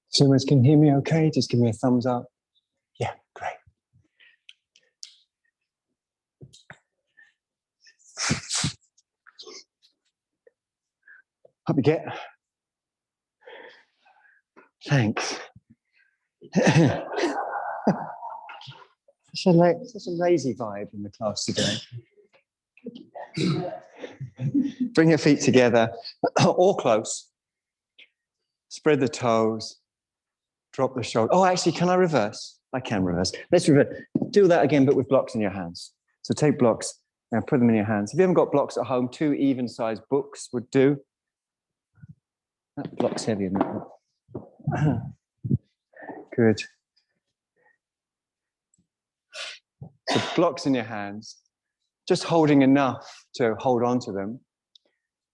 So you can hear me okay? Just give me a thumbs up. Yeah, great. Up you get. Thanks. Such a lazy vibe in the class today. Bring your feet together, or close. Spread the toes. Drop the shoulder. Oh, actually, can I reverse? I can reverse. Let's reverse. Do that again, but with blocks in your hands. So take blocks and put them in your hands. If you haven't got blocks at home, 2 even-sized books would do. That block's heavy, isn't it? Good. So blocks in your hands, just holding enough to hold on to them,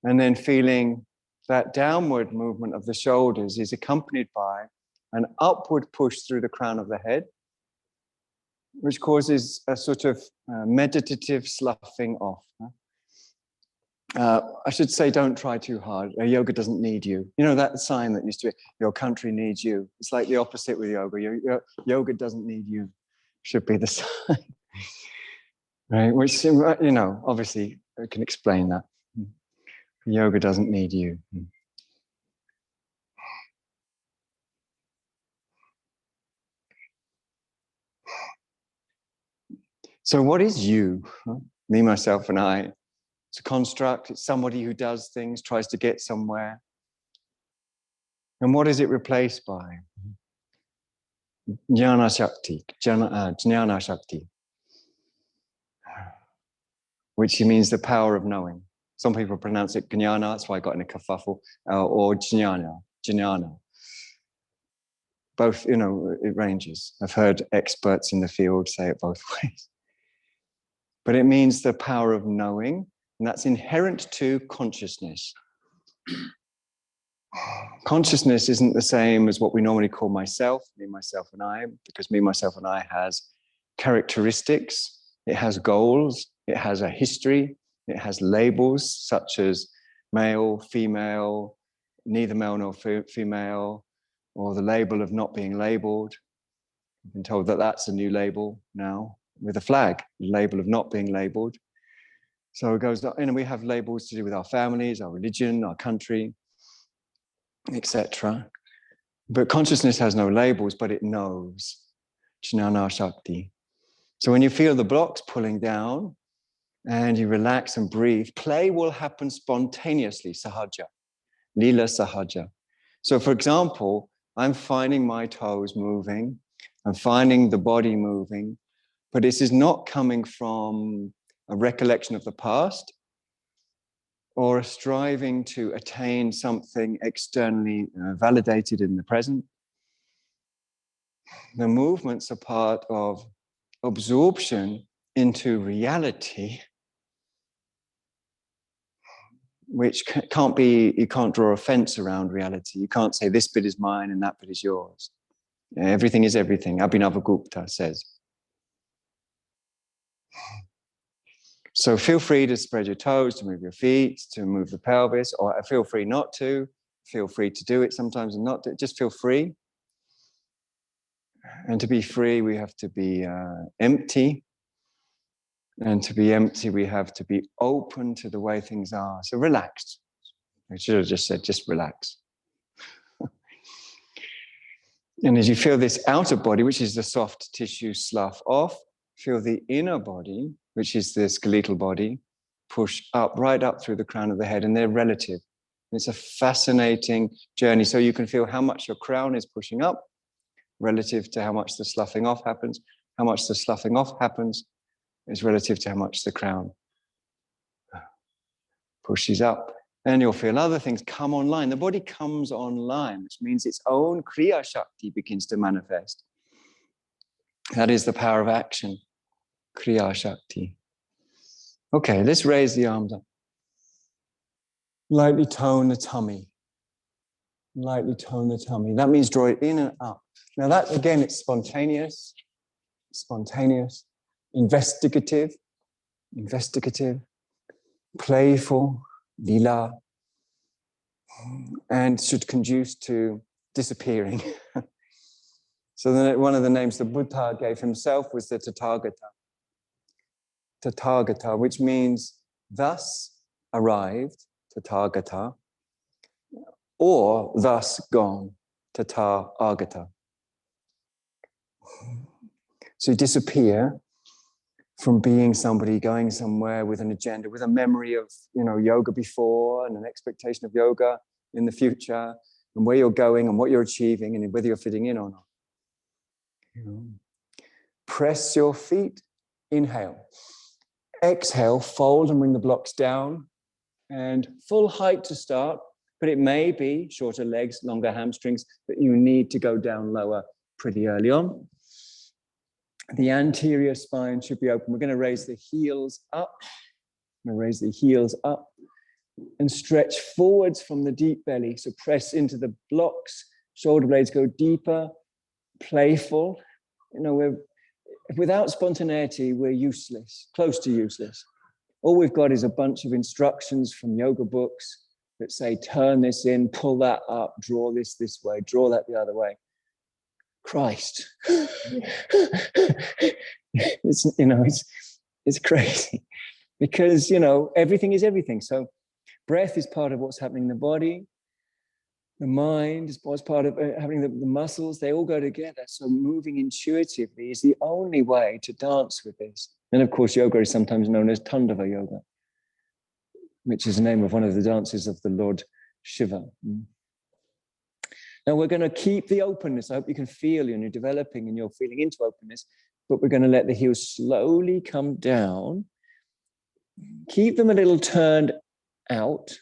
and then feeling that downward movement of the shoulders is accompanied by an upward push through the crown of the head, which causes a sort of meditative sloughing off. I should say, don't try too hard. Yoga doesn't need you. You know that sign that used to be, your country needs you. It's like the opposite with yoga. Yoga doesn't need you, should be the sign. Right? Which, you know, obviously I can explain that. Yoga doesn't need you. So what is you? Me, myself, and I. It's a construct. It's somebody who does things, tries to get somewhere. And what is it replaced by? Jnana Shakti. Jnana Shakti. Which means the power of knowing. Some people pronounce it Jnana, that's why I got in a kerfuffle, or Jnana. Both, you know, it ranges. I've heard experts in the field say it both ways. But it means the power of knowing, and that's inherent to consciousness. Consciousness isn't the same as what we normally call myself, me, myself, and I, because me, myself, and I has characteristics, it has goals, it has a history, it has labels such as male, female, neither male nor female, or the label of not being labeled. I've been told that that's a new label now with a flag, the label of not being labeled. So it goes, and we have labels to do with our families, our religion, our country, etc. But consciousness has no labels, but it knows. Jnana Shakti. So when you feel the blocks pulling down and you relax and breathe, play will happen spontaneously, sahaja, lila sahaja. So for example, I'm finding my toes moving, I'm finding the body moving, but this is not coming from a recollection of the past or a striving to attain something externally validated in the present. The movements are part of absorption into reality, which can't be, you can't draw a fence around reality. You can't say this bit is mine and that bit is yours. Everything is everything, Abhinavagupta says. So feel free to spread your toes, to move your feet, to move the pelvis, or feel free not to. Feel free to do it sometimes and not do it. Just feel free. And to be free, we have to be empty. And to be empty, we have to be open to the way things are. So relaxed. I should have just said, just relax. And as you feel this outer body, which is the soft tissue slough off, feel the inner body, which is the skeletal body, push up, right up through the crown of the head, and they're relative. It's a fascinating journey. So you can feel how much your crown is pushing up relative to how much the sloughing off happens. How much the sloughing off happens is relative to how much the crown pushes up. And you'll feel other things come online. The body comes online, which means its own Kriya Shakti begins to manifest. That is the power of action, Kriya Shakti. Okay, let's raise the arms up. Lightly tone the tummy. Lightly tone the tummy. That means draw it in and up. Now that, again, it's spontaneous, investigative. investigative, playful, lila, and should conduce to disappearing. So then one of the names the Buddha gave himself was the Tathagata. Tathagata, which means thus arrived, Tathagata, or thus gone, Tathagata. So you disappear from being somebody going somewhere with an agenda, with a memory of, yoga before and an expectation of yoga in the future, and where you're going and what you're achieving and whether you're fitting in or not. Press your feet, inhale. Exhale, fold and bring the blocks down, and full height to start, but it may be shorter legs, longer hamstrings, that you need to go down lower pretty early on. The anterior spine should be open. We're going to raise the heels up. I'm going to raise the heels up and stretch forwards from the deep belly. So press into the blocks, shoulder blades go deeper, playful. Without spontaneity, we're useless, close to useless. All we've got is a bunch of instructions from yoga books that say, turn this in, pull that up, draw this way, draw that the other way. Christ. It's crazy because, everything is everything. So breath is part of what's happening in the body. The mind is part of having the muscles. They all go together. So moving intuitively is the only way to dance with this. And of course, yoga is sometimes known as Tandava yoga, which is the name of one of the dances of the Lord Shiva. Now we're going to keep the openness. I hope you can feel you're developing and you're feeling into openness, but we're going to let the heels slowly come down. Keep them a little turned out.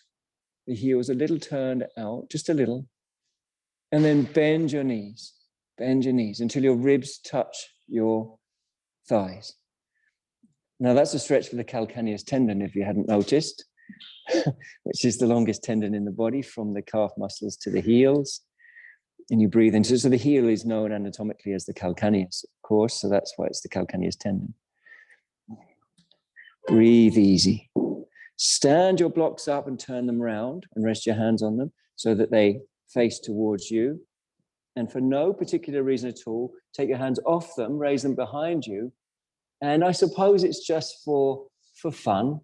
The heels a little turned out, just a little. And then bend your knees until your ribs touch your thighs. Now that's a stretch for the calcaneus tendon, if you hadn't noticed, which is the longest tendon in the body from the calf muscles to the heels. And you breathe into it. So the heel is known anatomically as the calcaneus, of course. So that's why it's the calcaneus tendon. Breathe easy. Stand your blocks up and turn them around and rest your hands on them so that they face towards you. And for no particular reason at all, take your hands off them, raise them behind you. And I suppose it's just for fun.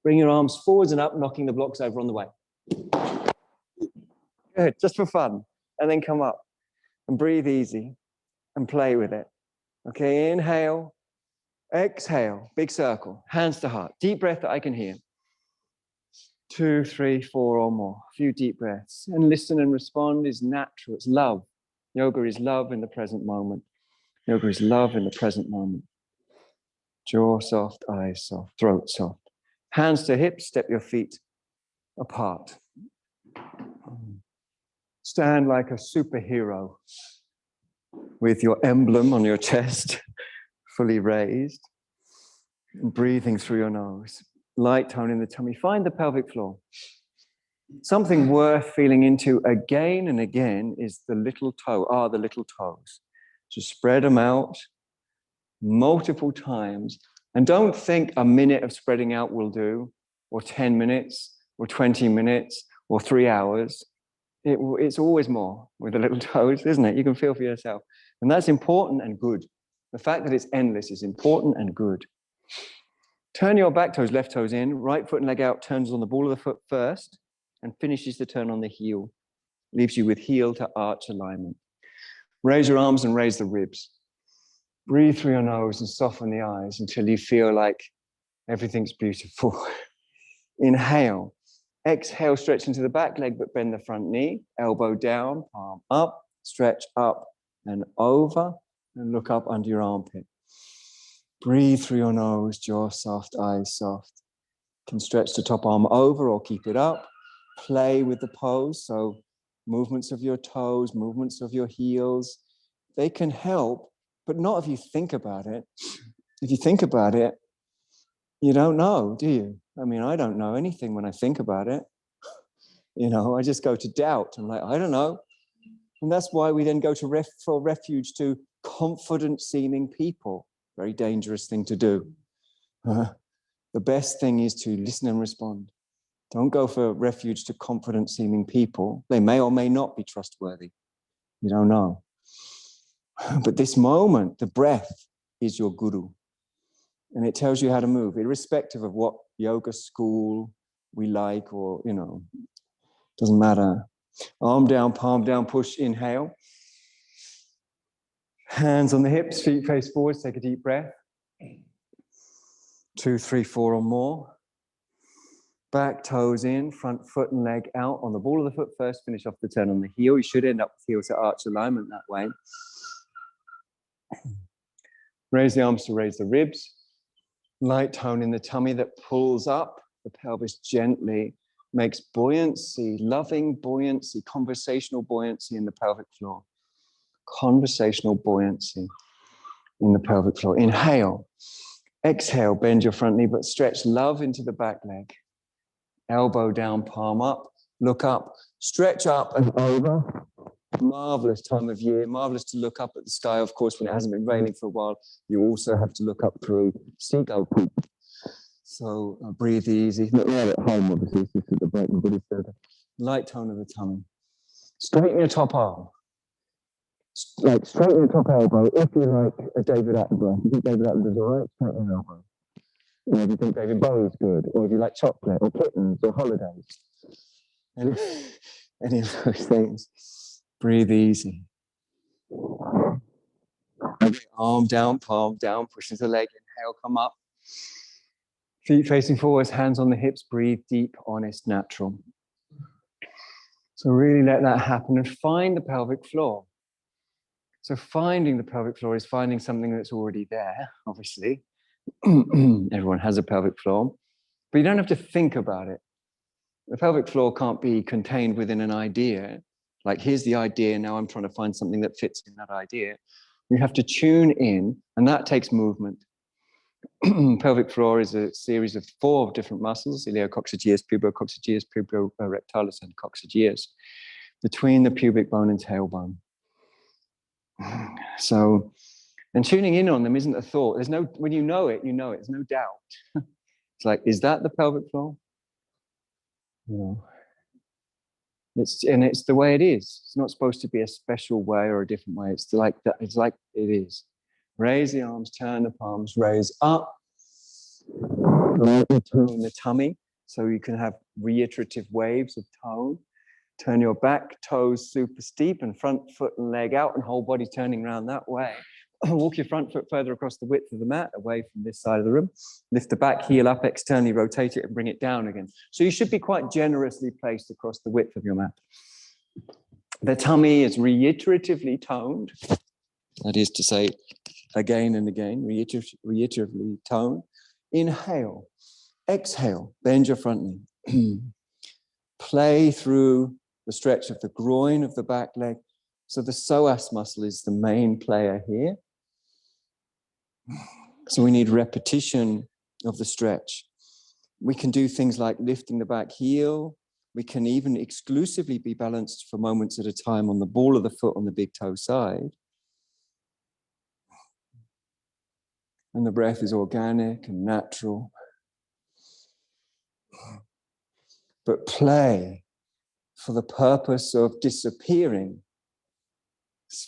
Bring your arms forwards and up, knocking the blocks over on the way. Good, just for fun. And then come up and breathe easy and play with it. Okay, inhale, exhale, big circle, hands to heart. Deep breath that I can hear. 2, 3, 4 or more. A few deep breaths. And listen and respond is natural. It's love. Yoga is love in the present moment. Yoga is love in the present moment. Jaw soft, eyes soft, throat soft. Hands to hips, step your feet apart. Stand like a superhero with your emblem on your chest fully raised, and breathing through your nose. Light tone in the tummy. Find the pelvic floor. Something worth feeling into again and again is the little toes. So spread them out multiple times. And don't think a minute of spreading out will do, or 10 minutes, or 20 minutes, or 3 hours. It's always more with the little toes, isn't it? You can feel for yourself. And that's important and good. The fact that it's endless is important and good. Turn your back toes, left toes in, right foot and leg out, turns on the ball of the foot first, and finishes the turn on the heel. Leaves you with heel to arch alignment. Raise your arms and raise the ribs. Breathe through your nose and soften the eyes until you feel like everything's beautiful. Inhale. Exhale, stretch into the back leg, but bend the front knee. Elbow down, palm up, stretch up and over, and look up under your armpit. Breathe through your nose, jaw soft, eyes soft. You can stretch the top arm over or keep it up. Play with the pose, so movements of your toes, movements of your heels, they can help, but not if you think about it. If you think about it, you don't know, do you? I mean, I don't know anything when I think about it. I just go to doubt. I'm like, I don't know. And that's why we then go to for refuge to confident-seeming people. Very dangerous thing to do. The best thing is to listen and respond. Don't go for refuge to confident-seeming people. They may or may not be trustworthy. You don't know. But this moment, the breath, is your guru. And it tells you how to move, irrespective of what yoga school we like, or, doesn't matter. Arm down, palm down, push, inhale. Hands on the hips, feet face forwards, take a deep breath. 2, 3, 4 or more. Back toes in, front foot and leg out. On the ball of the foot first, finish off the turn on the heel. You should end up with heel to arch alignment that way. Raise the arms to raise the ribs. Light tone in the tummy that pulls up the pelvis gently, makes buoyancy, loving buoyancy, conversational buoyancy in the pelvic floor. Conversational buoyancy in the pelvic floor. Inhale. Exhale, bend your front knee, but stretch love into the back leg. Elbow down, palm up, look up, stretch up and over. Marvelous time of year, marvelous to look up at the sky. Of course, when it hasn't been raining for a while, you also have to look up through seagull poop. So breathe easy. Not right at home, obviously, this is at the Brighton Buddhist Centre. Light tone of the tummy. Straighten your top arm. Straighten your top elbow. If you like a David Attenborough, if you think David Attenborough's all right, straighten your elbow. Or if you think David Bowie's good, or if you like chocolate, or kittens, or holidays. Any of those things. Breathe easy. Okay, arm down, palm down, push into the leg. Inhale, come up. Feet facing forwards, hands on the hips. Breathe deep, honest, natural. So really let that happen and find the pelvic floor. So finding the pelvic floor is finding something that's already there, obviously. Everyone has a pelvic floor, but you don't have to think about it. The pelvic floor can't be contained within an idea. Like, here's the idea, now I'm trying to find something that fits in that idea. You have to tune in, and that takes movement. Pelvic floor is a series of 4 different muscles, iliococcygeus, pubococcygeus, puborectalis, and coccygeus, between the pubic bone and tailbone. So, and tuning in on them isn't a thought. There's no, when you know it, there's no doubt. It's like, is that the pelvic floor? It's the way it is. It's not supposed to be a special way or a different way. It's like that. It's like it is. Raise the arms, turn the palms, raise up. Lightly tone the tummy, so you can have reiterative waves of tone. Turn your back toes super steep and front foot and leg out and whole body turning around that way. Walk your front foot further across the width of the mat, away from this side of the room. Lift the back heel up, externally rotate it and bring it down again. So you should be quite generously placed across the width of your mat. The tummy is reiteratively toned. That is to say, again and again, reiteratively toned. Inhale, exhale, bend your front knee. Play through the stretch of the groin of the back leg. So the psoas muscle is the main player here. So we need repetition of the stretch. We can do things like lifting the back heel. We can even exclusively be balanced for moments at a time on the ball of the foot on the big toe side. And the breath is organic and natural. But play for the purpose of disappearing,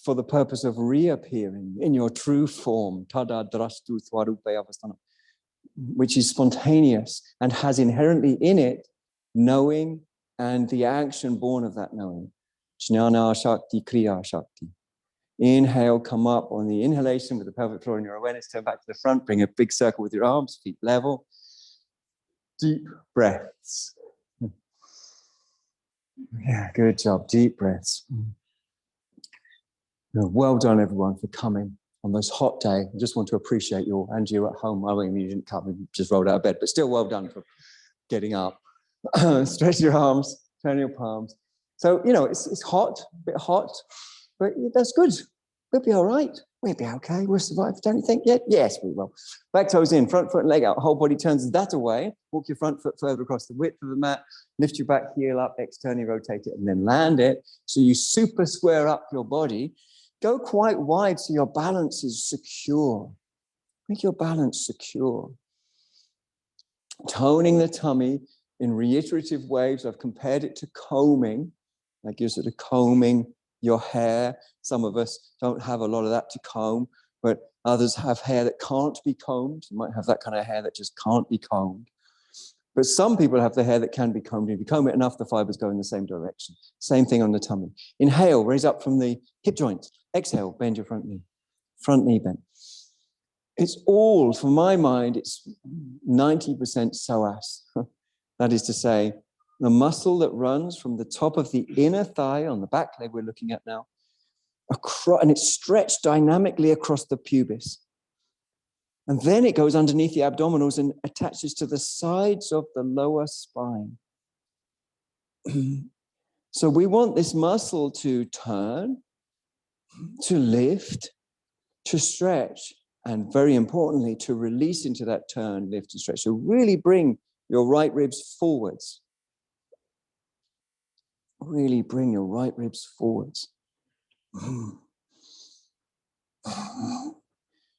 for the purpose of reappearing in your true form, tada drastu swarupe avastana, which is spontaneous and has inherently in it knowing and the action born of that knowing. Jnana Shakti, Kriya Shakti. Inhale, come up on the inhalation with the pelvic floor in your awareness, turn back to the front, bring a big circle with your arms, feet level. Deep breaths. Yeah, good job, deep breaths. Well done, everyone, for coming on this hot day. I just want to appreciate you all, and you at home. I mean, you didn't come, you just rolled out of bed, but still well done for getting up. Stretch your arms, turn your palms. So, it's hot, a bit hot, but that's good. We'll be all right. We'll be okay. We'll survive. Don't you think yet? Yes, we will. Back toes in, front foot and leg out. Whole body turns that away. Walk your front foot further across the width of the mat. Lift your back heel up, externally rotate it, and then land it. So you super square up your body. Go quite wide so your balance is secure. Make your balance secure. Toning the tummy in reiterative waves. I've compared it to combing, like you're sort of combing your hair. Some of us don't have a lot of that to comb, but others have hair that can't be combed. You might have that kind of hair that just can't be combed. But some people have the hair that can be combed. If you comb it enough, the fibers go in the same direction. Same thing on the tummy. Inhale, raise up from the hip joint. Exhale, bend your front knee. Front knee bend. It's all, for my mind, it's 90% psoas. That is to say, the muscle that runs from the top of the inner thigh on the back leg we're looking at now, and it's stretched dynamically across the pubis. And then it goes underneath the abdominals and attaches to the sides of the lower spine. So we want this muscle to turn, to lift, to stretch, and very importantly, to release into that turn, lift, and stretch. So really bring your right ribs forwards. Really bring your right ribs forwards.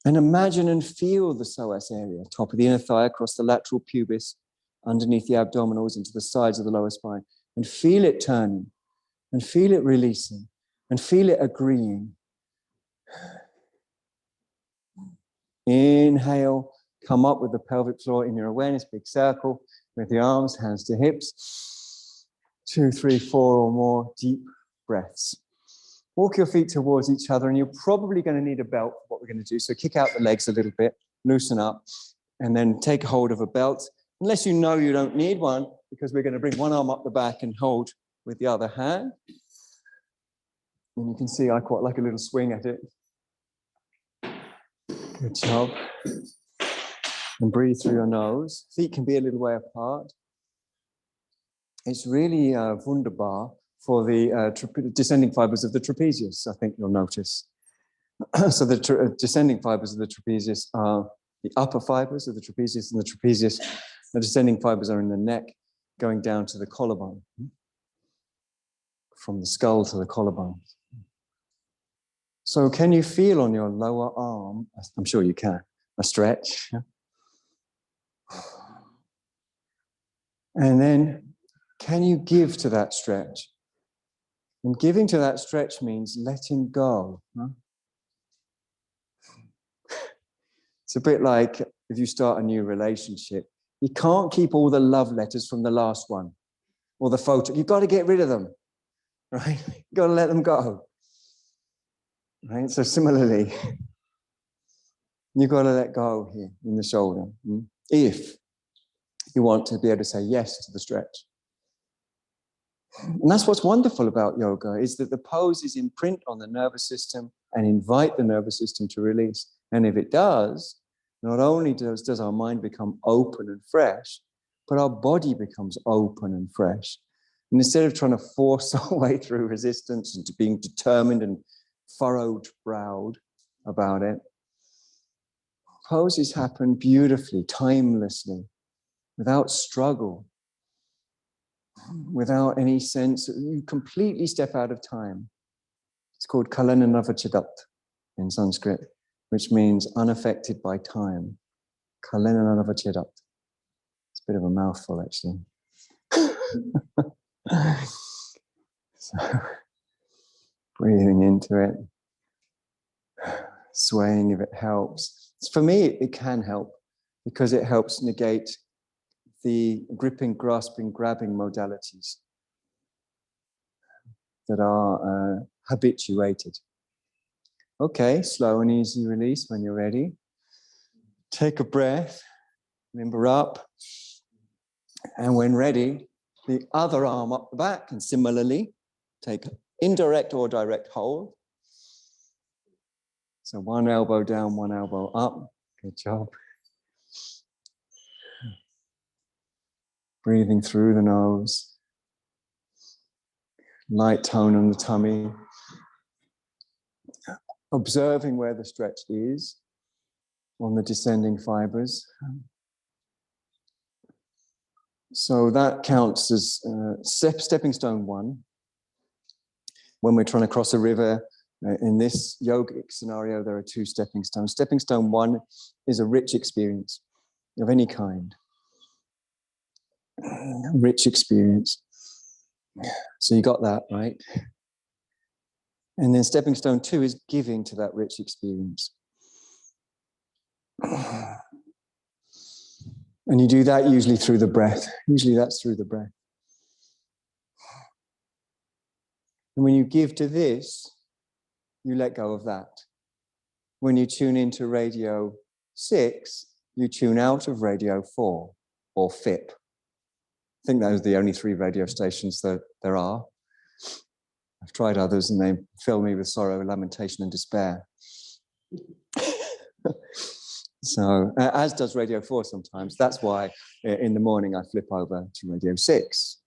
And imagine and feel the psoas area, top of the inner thigh, across the lateral pubis, underneath the abdominals, into the sides of the lower spine. And feel it turning, and feel it releasing, and feel it agreeing. Inhale, come up with the pelvic floor in your awareness, big circle, with the arms, hands to hips. 2, 3, 4 or more deep breaths. Walk your feet towards each other, and you're probably going to need a belt for what we're going to do. So kick out the legs a little bit, loosen up, and then take hold of a belt. Unless you know you don't need one, because we're going to bring one arm up the back and hold with the other hand. And you can see I quite like a little swing at it. Good job. And breathe through your nose. Feet can be a little way apart. It's really wunderbar for the descending fibers of the trapezius, I think you'll notice. So the descending fibers of the trapezius are the upper fibers of the trapezius, and the descending fibers are in the neck, going down to the collarbone, from the skull to the collarbone. So can you feel on your lower arm, I'm sure you can, a stretch? And then can you give to that stretch? And giving to that stretch means letting go. It's a bit like if you start a new relationship, you can't keep all the love letters from the last one or the photo. You've got to get rid of them, right? You've got to let them go, right? So similarly, you've got to let go here in the shoulder if you want to be able to say yes to the stretch. And that's what's wonderful about yoga, is that the poses imprint on the nervous system and invite the nervous system to release. And if it does, not only does our mind become open and fresh, but our body becomes open and fresh. And instead of trying to force our way through resistance and to being determined and furrowed-browed about it, poses happen beautifully, timelessly, without struggle, without any sense. You completely step out of time. It's called kalenanavachadat in Sanskrit, which means unaffected by time. Kalenanavachadat. It's a bit of a mouthful, actually. So, breathing into it, swaying if it helps. For me, it can help because it helps negate the gripping, grasping, grabbing modalities that are habituated. Okay, slow and easy release when you're ready. Take a breath, limber up, and when ready, the other arm up the back, and similarly, take indirect or direct hold. So one elbow down, one elbow up. Good job. Breathing through the nose. Light tone on the tummy. Observing where the stretch is on the descending fibers. So that counts as stepping stone 1. When we're trying to cross a river, in this yogic scenario, there are 2 stepping stones. Stepping stone 1 is a rich experience of any kind. rich experience. So you got that, right? And then stepping stone 2 is giving to that rich experience. And you do that usually through the breath. Usually that's through the breath. And when you give to this, you let go of that. When you tune into radio 6, you tune out of radio 4, or FIP. I think those are the only 3 radio stations that there are. I've tried others and they fill me with sorrow, lamentation, and despair. So, as does Radio 4 sometimes. That's why in the morning I flip over to Radio 6.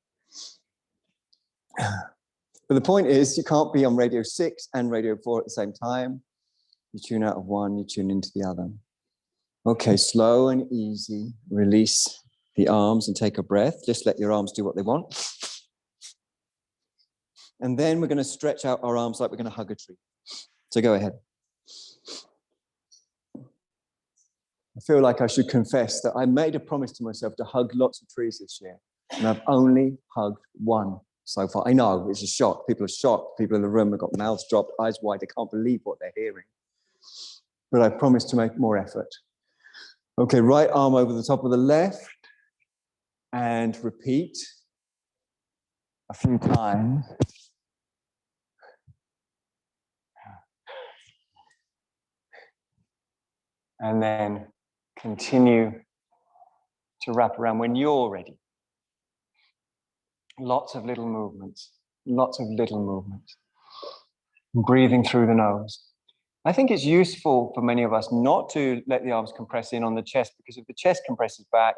But the point is, you can't be on Radio 6 and Radio 4 at the same time. You tune out of one, you tune into the other. Okay, slow and easy. Release the arms and take a breath. Just let your arms do what they want. And then we're going to stretch out our arms like we're going to hug a tree. So go ahead. I feel like I should confess that I made a promise to myself to hug lots of trees this year, and I've only hugged one so far. I know, it's a shock. People are shocked. People in the room have got mouths dropped, eyes wide. They can't believe what they're hearing. But I promise to make more effort. Okay, right arm over the top of the left, and repeat a few times. And then continue to wrap around when you're ready. Lots of little movements, lots of little movements. Breathing through the nose. I think it's useful for many of us not to let the arms compress in on the chest, because if the chest compresses back,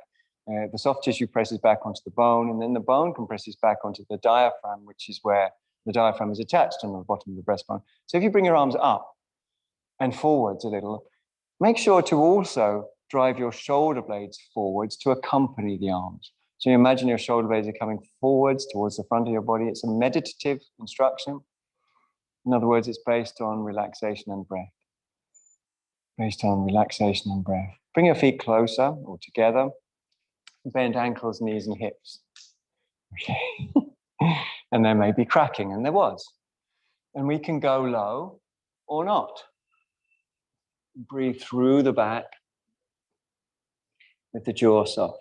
the soft tissue presses back onto the bone, and then the bone compresses back onto the diaphragm, which is where the diaphragm is attached on the bottom of the breastbone. So if you bring your arms up and forwards a little, make sure to also drive your shoulder blades forwards to accompany the arms. So you imagine your shoulder blades are coming forwards towards the front of your body. It's a meditative instruction. In other words, it's based on relaxation and breath. Based on relaxation and breath. Bring your feet closer or together. Bend ankles, knees, and hips. Okay. And there may be cracking, and there was. And we can go low or not. Breathe through the back with the jaw soft.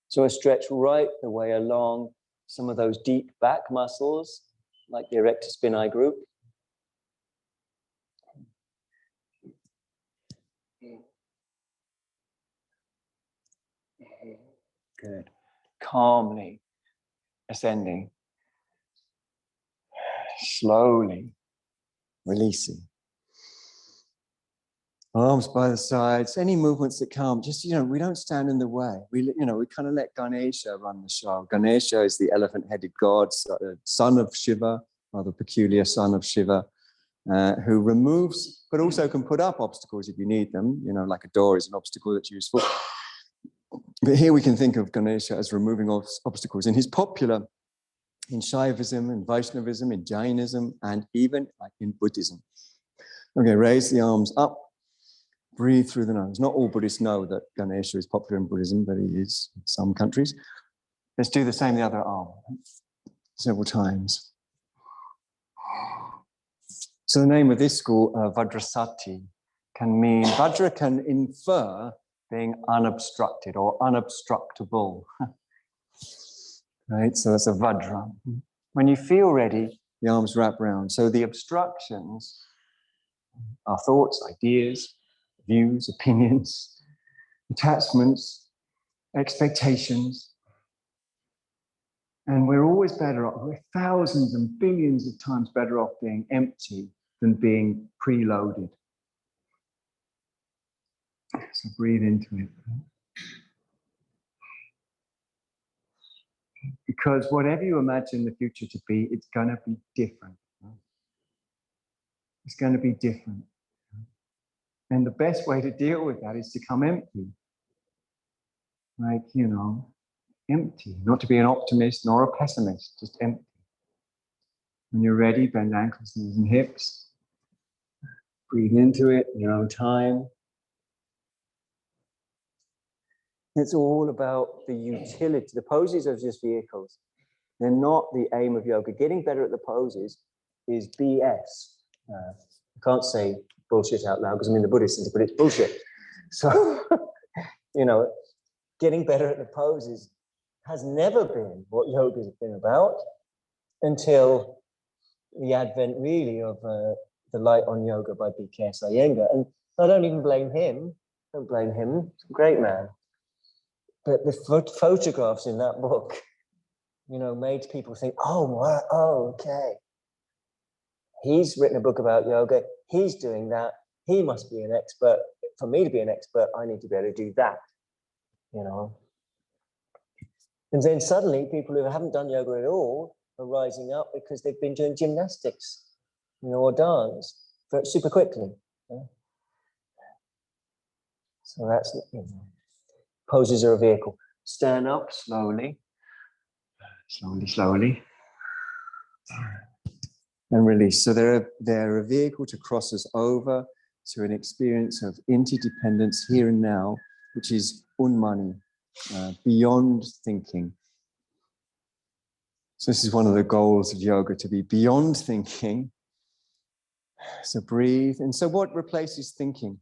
So I stretch right the way along some of those deep back muscles, like the erector spinae group. Good. Calmly ascending. Slowly releasing. Arms by the sides, any movements that come, just, we don't stand in the way. We kind of let Ganesha run the show. Ganesha is the elephant-headed god, son of Shiva, rather peculiar son of Shiva, who removes, but also can put up obstacles if you need them. Like a door is an obstacle that's useful. But here we can think of Ganesha as removing obstacles. And he's popular in Shaivism, in Vaishnavism, in Jainism, and even in Buddhism. Okay, raise the arms up. Breathe through the nose. Not all Buddhists know that Ganesha is popular in Buddhism, but he is in some countries. Let's do the same the other arm, several times. So the name of this school, Vajrasati, Vajra can infer being unobstructed or unobstructable. Right, so that's a Vajra. When you feel ready, the arms wrap round. So the obstructions are thoughts, ideas, views, opinions, attachments, expectations. And we're always better off, we're thousands and billions of times better off being empty than being preloaded. So breathe into it. Because whatever you imagine the future to be, it's going to be different. It's going to be different. And the best way to deal with that is to come empty. Empty. Not to be an optimist nor a pessimist, just empty. When you're ready, bend ankles, knees, and hips. Breathe into it in your own time. It's all about the utility. The poses are just vehicles. They're not the aim of yoga. Getting better at the poses is BS. I can't say bullshit out loud because I'm in the Buddhist Centre, but it's bullshit. So, getting better at the poses has never been what yoga has been about until the advent, really, of The Light on Yoga by B.K.S. Iyengar. And I don't even blame him. Don't blame him. He's a great man. But the photographs in that book, made people think, oh, wow, oh, okay. He's written a book about yoga. He's doing that. He must be an expert. For me to be an expert, I need to be able to do that, And then suddenly people who haven't done yoga at all are rising up because they've been doing gymnastics, or dance super quickly. So that's, poses are a vehicle. Stand up slowly. Slowly. And release. So they're a vehicle to cross us over to an experience of interdependence here and now, which is unmani, beyond thinking. So this is one of the goals of yoga, to be beyond thinking. So breathe. And so what replaces thinking?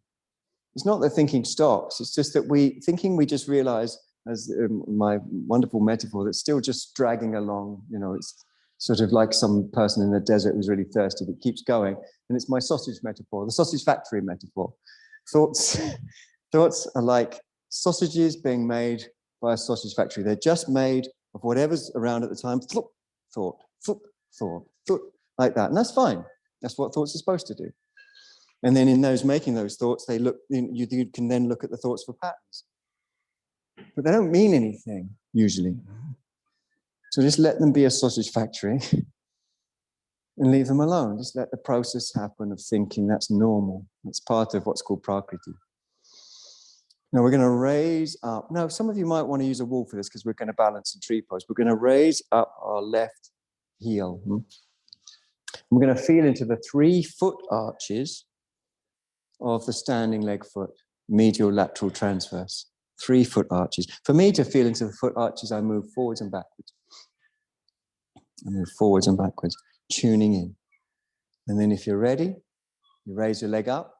It's not that thinking stops. It's just that we just realize, as my wonderful metaphor, that's still just dragging along. It's sort of like some person in the desert who's really thirsty but keeps going. And it's my sausage metaphor, the sausage factory metaphor. Thoughts are like sausages being made by a sausage factory. They're just made of whatever's around at the time. Thought, like that. And that's fine. That's what thoughts are supposed to do. And then in making those thoughts, you can then look at the thoughts for patterns. But they don't mean anything, usually. So just let them be a sausage factory and leave them alone. Just let the process happen of thinking. That's normal. It's part of what's called prakriti. Now we're going to raise up. Now, some of you might want to use a wall for this because we're going to balance in tree pose. We're going to raise up our left heel. We're going to feel into the 3 foot arches of the standing leg foot, medial, lateral, transverse. 3 foot arches. For me to feel into the foot arches, I move forwards and backwards. Tuning in. And then if you're ready, you raise your leg up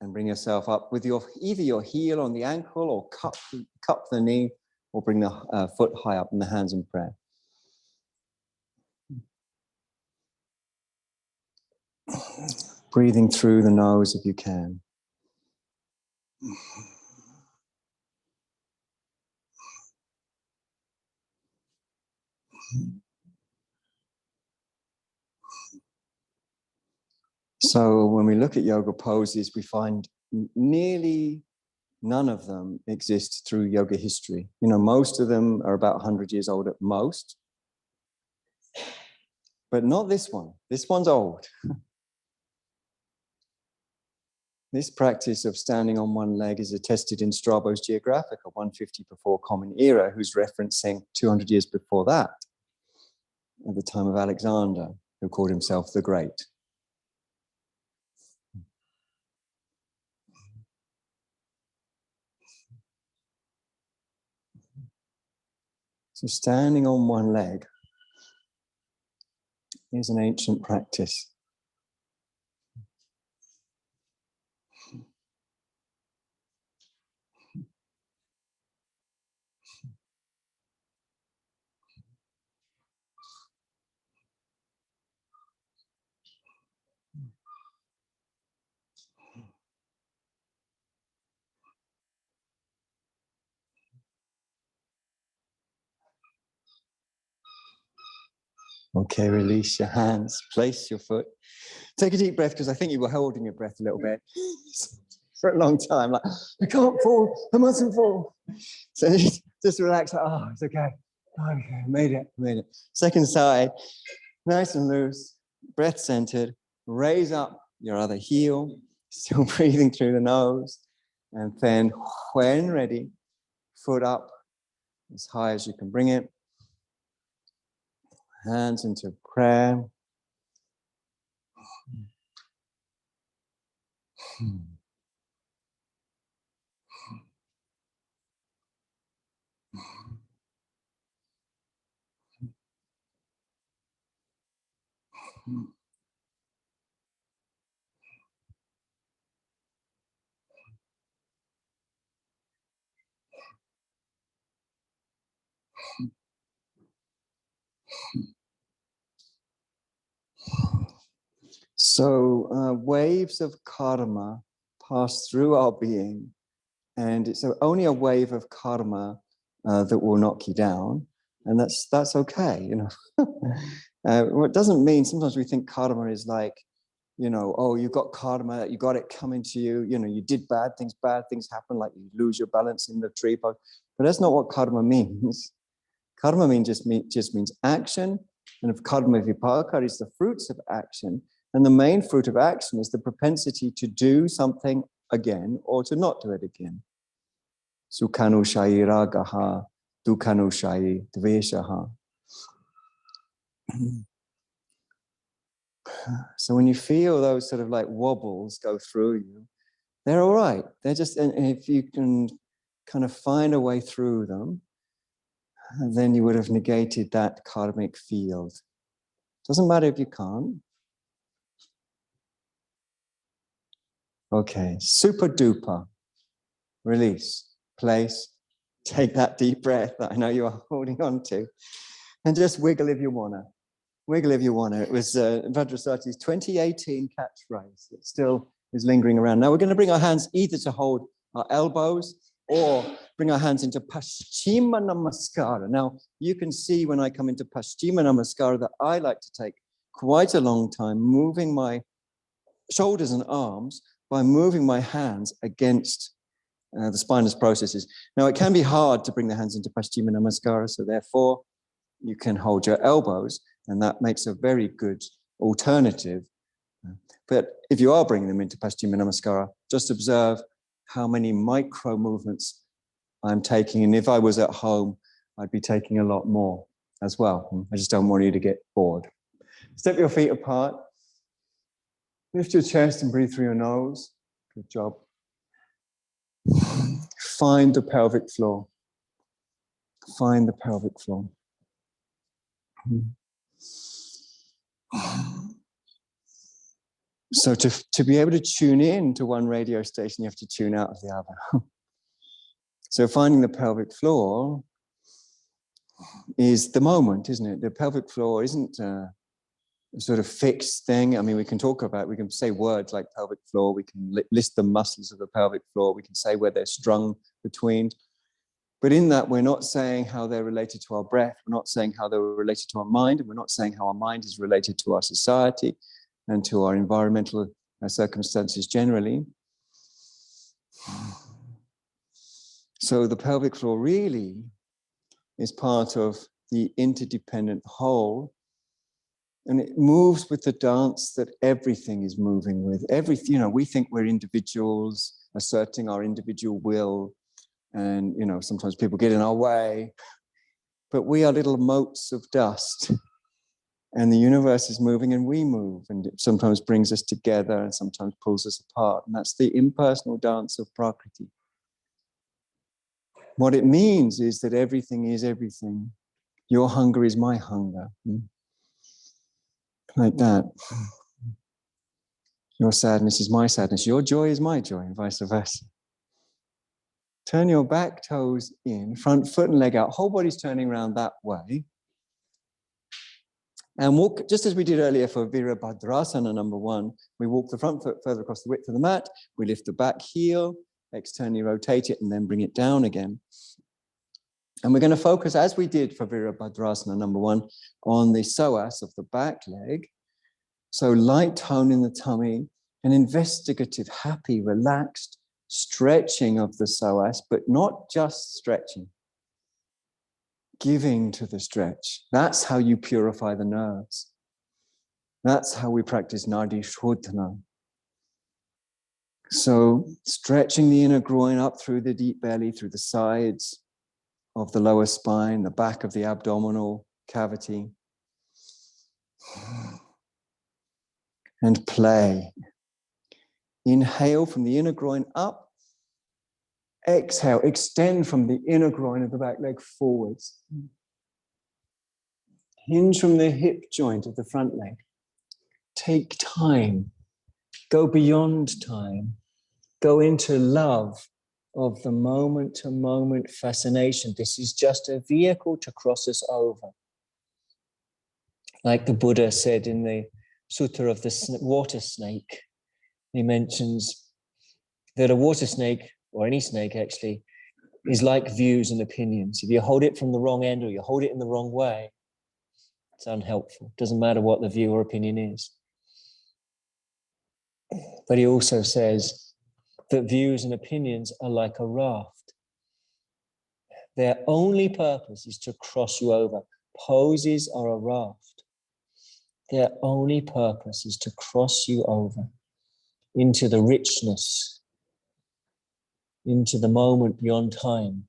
and bring yourself up with either your heel on the ankle or cup the knee, or bring the foot high up in the hands in prayer. Breathing through the nose if you can. So when we look at yoga poses, we find nearly none of them exist through yoga history. Most of them are about 100 years old at most. But not this one. This one's old. This practice of standing on one leg is attested in Strabo's Geographica, 150 before Common Era, who's referencing 200 years before that, at the time of Alexander, who called himself the Great. So standing on one leg is an ancient practice. Okay, release your hands, place your foot. Take a deep breath, because I think you were holding your breath a little bit for a long time. Like, I can't fall, I mustn't fall. So just relax, like, oh, it's okay. Okay, made it. Second side, nice and loose, breath centered. Raise up your other heel, still breathing through the nose. And then when ready, foot up as high as you can bring it. Hands into prayer. So waves of karma pass through our being, and it's only a wave of karma that will knock you down, and that's okay, you know. It doesn't mean, sometimes we think karma is like, you know, oh, you've got karma, you got it coming to you, you know, you did bad things happen, like you lose your balance in the tree. But that's not what karma means. Karma just means action, and if karma vipaka is the fruits of action, and the main fruit of action is the propensity to do something again or to not do it again. Sukhanushayi ragaha, dukhanushayi dveshaha. So when you feel those sort of like wobbles go through you, they're all right. They're just, and if you can kind of find a way through them, then you would have negated that karmic field. Doesn't matter if you can't. Okay, super duper. Release, place, take that deep breath that I know you are holding on to, and just wiggle if you want to. Wiggle if you want to. It was Vajrasati's 2018 catchphrase. It still is lingering around. Now we're going to bring our hands either to hold our elbows or bring our hands into Paschima Namaskara. Now you can see when I come into Paschima Namaskara that I like to take quite a long time moving my shoulders and arms by moving my hands against the spinous processes. Now it can be hard to bring the hands into Paschima Namaskara, so therefore you can hold your elbows, and that makes a very good alternative. But if you are bringing them into Paschima Namaskara, just observe how many micro movements I'm taking. And if I was at home, I'd be taking a lot more as well. I just don't want you to get bored. Step your feet apart. Lift your chest and breathe through your nose. Good job. Find the pelvic floor. Find the pelvic floor. So to be able to tune in to one radio station, you have to tune out of the other. So finding the pelvic floor is the moment, isn't it? The pelvic floor isn't a sort of fixed thing. I mean, we can say words like pelvic floor, we can list the muscles of the pelvic floor, we can say where they're strung between. But in that, we're not saying how they're related to our breath, we're not saying how they're related to our mind, and we're not saying how our mind is related to our society and to our environmental circumstances generally. So the pelvic floor really is part of the interdependent whole, and it moves with the dance that everything is moving with. Everything, you know, we think we're individuals asserting our individual will, and you know, sometimes people get in our way, but we are little motes of dust. And the universe is moving and we move, and it sometimes brings us together and sometimes pulls us apart. And that's the impersonal dance of Prakriti. What it means is that everything is everything. Your hunger is my hunger. Like that. Your sadness is my sadness. Your joy is my joy, and vice versa. Turn your back toes in, front foot and leg out. Whole body's turning around that way. And walk, just as we did earlier for Virabhadrasana number 1, we walk the front foot further across the width of the mat, we lift the back heel, externally rotate it, and then bring it down again. And we're going to focus, as we did for Virabhadrasana number 1, on the psoas of the back leg. So light tone in the tummy, an investigative, happy, relaxed stretching of the psoas, but not just stretching. Giving to the stretch. That's how you purify the nerves. That's how we practice Nadi Shodhana. So stretching the inner groin up through the deep belly, through the sides of the lower spine, the back of the abdominal cavity. And play. Inhale from the inner groin up. Exhale, extend from the inner groin of the back leg forwards. Hinge from the hip joint of the front leg. Take time. Go beyond time. Go into love of the moment-to-moment fascination. This is just a vehicle to cross us over. Like the Buddha said in the Sutta of the water snake, he mentions that a water snake, or any snake actually, is like views and opinions. If you hold it from the wrong end or you hold it in the wrong way, it's unhelpful. It doesn't matter what the view or opinion is. But he also says that views and opinions are like a raft. Their only purpose is to cross you over. Poses are a raft. Their only purpose is to cross you over into the richness, into the moment beyond time.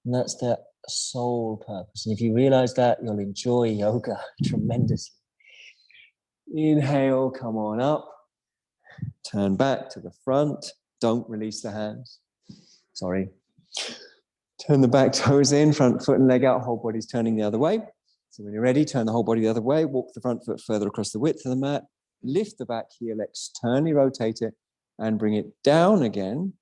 And that's their sole purpose. And if you realize that, you'll enjoy yoga tremendously. Inhale, come on up. Turn back to the front. Don't release the hands. Sorry. Turn the back toes in, front foot and leg out, whole body's turning the other way. So when you're ready, turn the whole body the other way, walk the front foot further across the width of the mat, lift the back heel, externally rotate it, and bring it down again.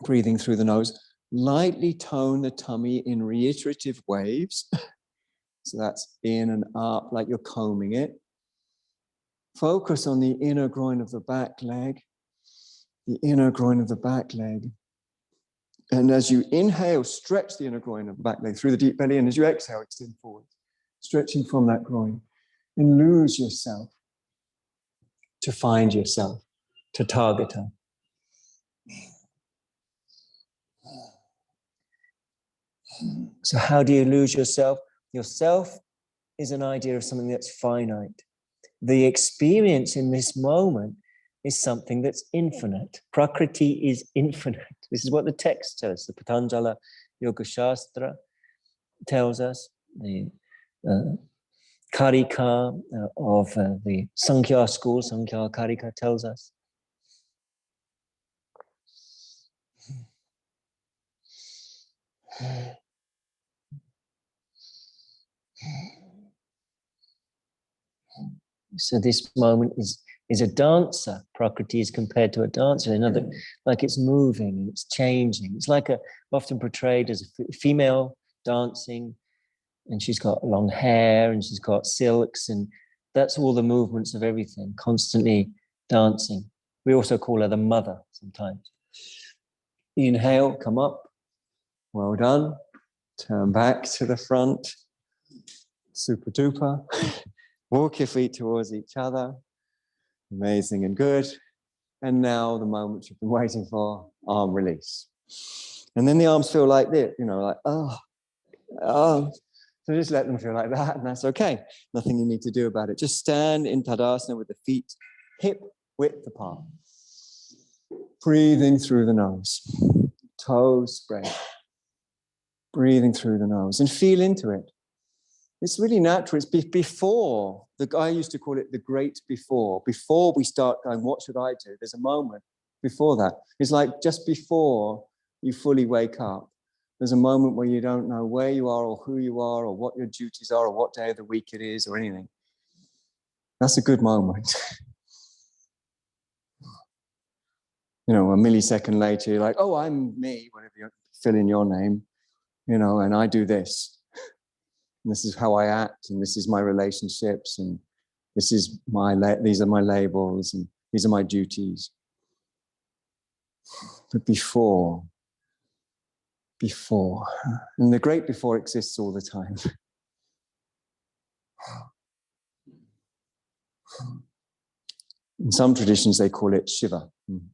Breathing through the nose. Lightly tone the tummy in reiterative waves. So that's in and up, like you're combing it. Focus on the inner groin of the back leg. The inner groin of the back leg. And as you inhale, stretch the inner groin of the back leg through the deep belly. And as you exhale, extend forward, stretching from that groin. And lose yourself to find yourself, to target her. So how do you lose yourself? Yourself is an idea of something that's finite. The experience in this moment is something that's infinite. Prakriti is infinite. This is what the text tells us. The Patanjala Yoga Shastra tells us. The Karika of the Sankhya school, Sankhya Karika tells us. So this moment is a dancer. Prakriti is compared to a dancer. Another, like it's moving, it's changing. It's like often portrayed as a female dancing, and she's got long hair and she's got silks, and that's all the movements of everything, constantly dancing. We also call her the mother sometimes. Inhale, come up. Well done. Turn back to the front. Super duper. Walk your feet towards each other. Amazing and good. And now the moment you've been waiting for, arm release. And then the arms feel like this, like, oh. So just let them feel like that, and that's okay. Nothing you need to do about it. Just stand in Tadasana with the feet hip width apart. Breathing through the nose. Toes spread. Breathing through the nose and feel into it. It's really natural. It's before. I used to call it the great before. Before we start going, what should I do? There's a moment before that. It's like just before you fully wake up. There's a moment where you don't know where you are or who you are or what your duties are or what day of the week it is or anything. That's a good moment. A millisecond later, you're like, oh, I'm me, whatever you fill in your name, and I do this. And this is how I act, and this is my relationships, and this is these are my labels, and these are my duties. But before, and the great before exists all the time. In some traditions, they call it Shiva.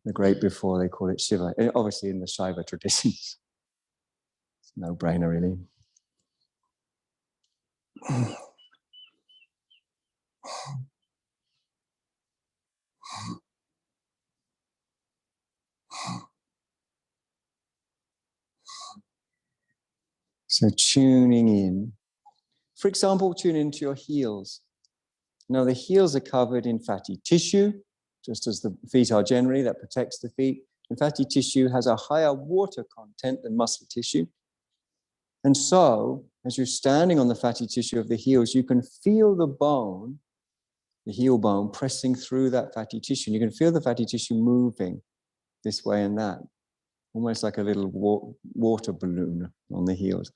The great before, they call it Shiva. And obviously, in the Shaiva traditions, it's a no-brainer, really. So tuning in For example, tune into your heels. Now, the heels are covered in fatty tissue, just as the feet are generally, that protects the feet. And fatty tissue has a higher water content than muscle tissue. And so, as you're standing on the fatty tissue of the heels, you can feel the bone, the heel bone, pressing through that fatty tissue. And you can feel the fatty tissue moving this way and that, almost like a little water balloon on the heels.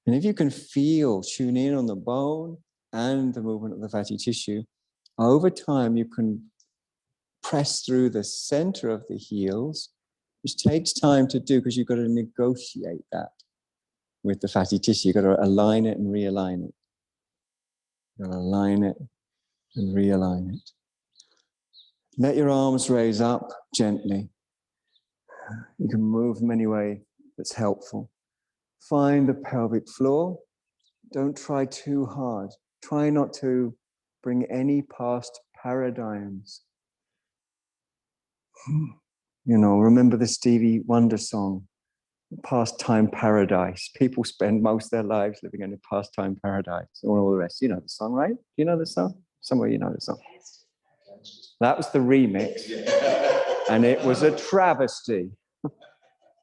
And if you can tune in on the bone and the movement of the fatty tissue, over time you can press through the center of the heels, which takes time to do because you've got to negotiate that with the fatty tissue. You've got to align it and realign it. You've got to align it and realign it. Let your arms raise up gently. You can move them any way that's helpful. Find the pelvic floor. Don't try too hard. Try not to bring any past paradigms. Remember the Stevie Wonder song, Pastime Paradise. People spend most of their lives living in a pastime paradise, and all the rest. You know the song, right? Do you know the song? Somewhere you know the song. That was the remix, and it was a travesty.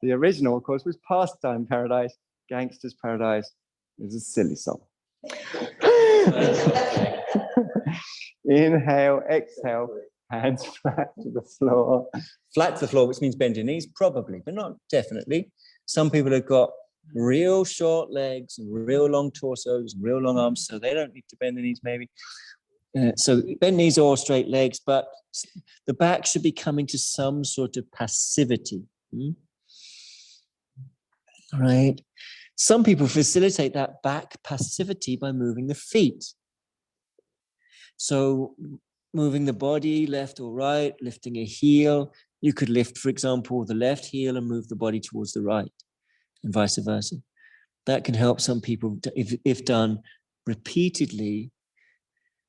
The original, of course, was Pastime Paradise, Gangster's Paradise. It was a silly song. Inhale, exhale, hands flat to the floor. Flat to the floor, which means bend your knees, probably, but not definitely. Some people have got real short legs and real long torsos and real long arms, so they don't need to bend the knees, maybe. So bend knees or straight legs, but the back should be coming to some sort of passivity. Right? Some people facilitate that back passivity by moving the feet. So moving the body left or right, lifting a heel. You could lift, for example, the left heel and move the body towards the right, and vice versa. That can help some people if done repeatedly,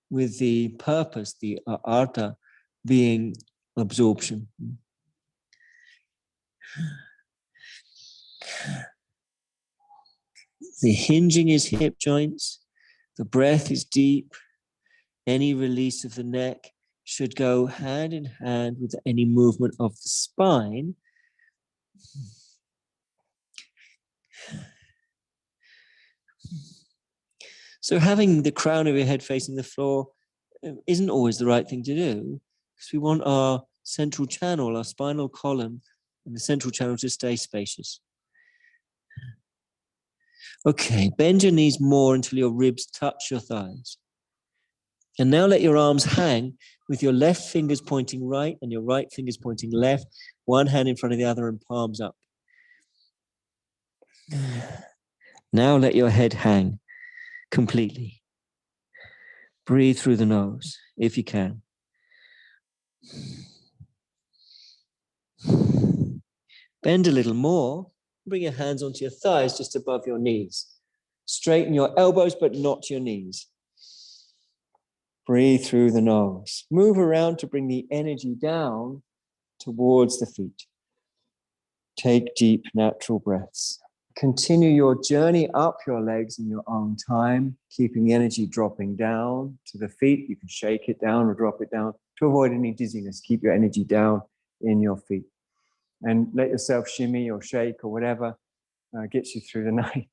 with the purpose, the artha, being absorption. The hinging is hip joints. The breath is deep. Any release of the neck should go hand in hand with any movement of the spine. So having the crown of your head facing the floor isn't always the right thing to do, because we want our central channel, our spinal column, and the central channel to stay spacious. Okay, bend your knees more until your ribs touch your thighs. And now let your arms hang with your left fingers pointing right and your right fingers pointing left, one hand in front of the other and palms up. Now let your head hang completely. Breathe through the nose, if you can. Bend a little more. Bring your hands onto your thighs just above your knees. Straighten your elbows, but not your knees. Breathe through the nose. Move around to bring the energy down towards the feet. Take deep, natural breaths. Continue your journey up your legs in your own time, keeping the energy dropping down to the feet. You can shake it down or drop it down to avoid any dizziness. Keep your energy down in your feet. And let yourself shimmy or shake or whatever gets you through the night.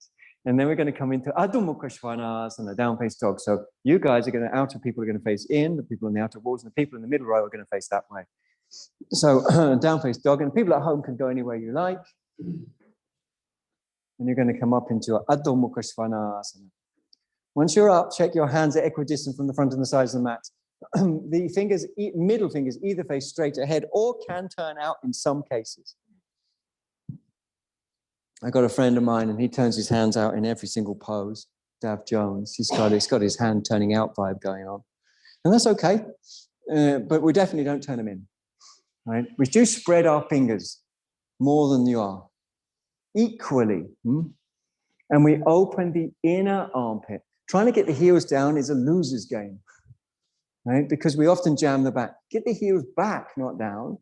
And then we're going to come into Adho Mukha Svanasana, down face dog. So you guys are going to, outer people are going to face in, the people on the outer walls, and the people in the middle row are going to face that way. So down face dog, and people at home can go anywhere you like. And you're going to come up into Adho Mukha Svanasana. Once you're up, check your hands are equidistant from the front and the sides of the mat. The fingers, middle fingers, either face straight ahead or can turn out in some cases. I got a friend of mine and he turns his hands out in every single pose. Dav Jones, he's got his hand turning out vibe going on. And that's okay, but we definitely don't turn them in, right? We do spread our fingers more than you are, equally. And we open the inner armpit. Trying to get the heels down is a loser's game, right? Because we often jam the back. Get the heels back, not down.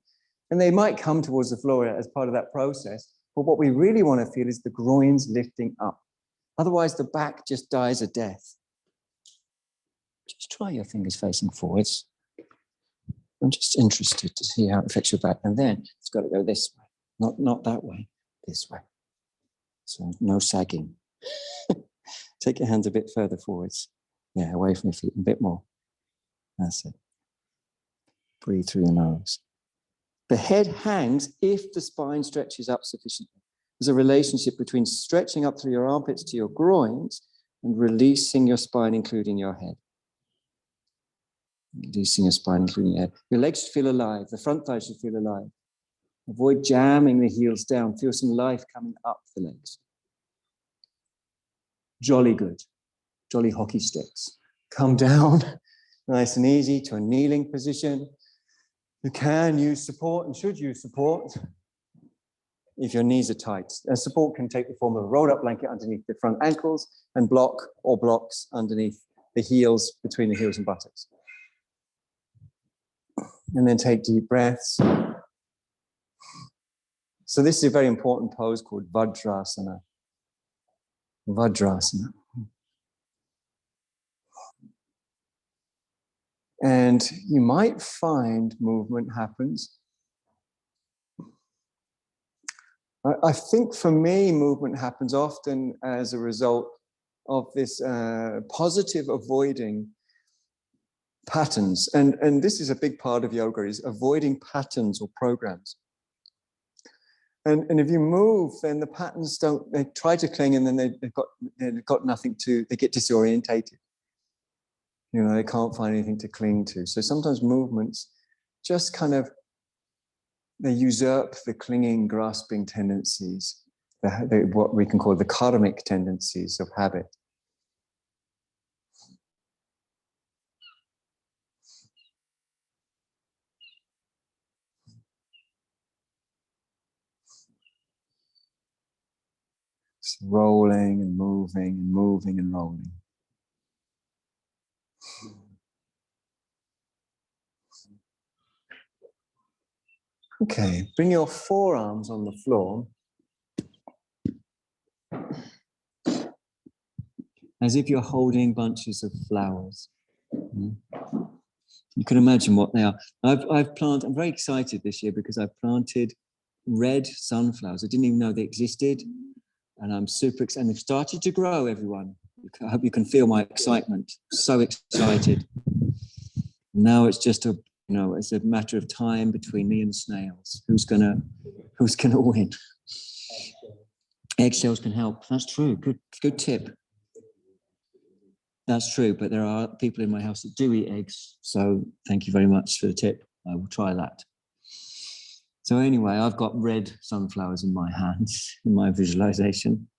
And they might come towards the floor as part of that process. But what we really want to feel is the groins lifting up. Otherwise, the back just dies a death. Just try your fingers facing forwards. I'm just interested to see how it affects your back. And then it's got to go this way, not that way, this way. So no sagging. Take your hands a bit further forwards. Yeah, away from your feet, a bit more. That's it. Breathe through your nose. The head hangs if the spine stretches up sufficiently. There's a relationship between stretching up through your armpits to your groins and releasing your spine, including your head. Releasing your spine, including your head. Your legs should feel alive. The front thighs should feel alive. Avoid jamming the heels down. Feel some life coming up the legs. Jolly good. Jolly hockey sticks. Come down, nice and easy, to a kneeling position. You can use support and should use support if your knees are tight. Support can take the form of a rolled up blanket underneath the front ankles and blocks underneath the heels, between the heels and buttocks. And then take deep breaths. So this is a very important pose called Vajrasana. Vajrasana. And you might find movement happens. I think for me, movement happens often as a result of this positive avoiding patterns. And this is a big part of yoga, is avoiding patterns or programs. And if you move, then the patterns they try to cling, and then they've got nothing to, they get disorientated. You know, they can't find anything to cling to. So sometimes movements just kind of, they usurp the clinging, grasping tendencies, what we can call the karmic tendencies of habit. Just rolling and moving and moving and rolling. Okay, bring your forearms on the floor as if you're holding bunches of flowers. You can imagine what they are. I'm very excited this year because I've planted red sunflowers. I didn't even know they existed. And I'm super excited. And they've started to grow, everyone. I hope you can feel my excitement. So excited. Now it's just it's a matter of time between me and the snails. Who's gonna win? Eggshells can help. That's true. Good tip. That's true. But there are people in my house that do eat eggs. So thank you very much for the tip. I will try that. So anyway, I've got red sunflowers in my hands in my visualization,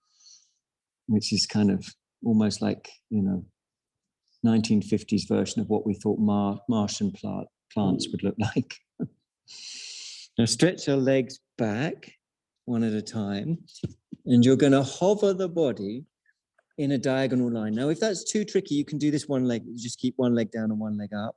which is kind of almost like, 1950s version of what we thought Martian plants would look like. Now stretch your legs back one at a time, and you're going to hover the body in a diagonal line. Now, if that's too tricky, you can do this one leg, just keep one leg down and one leg up.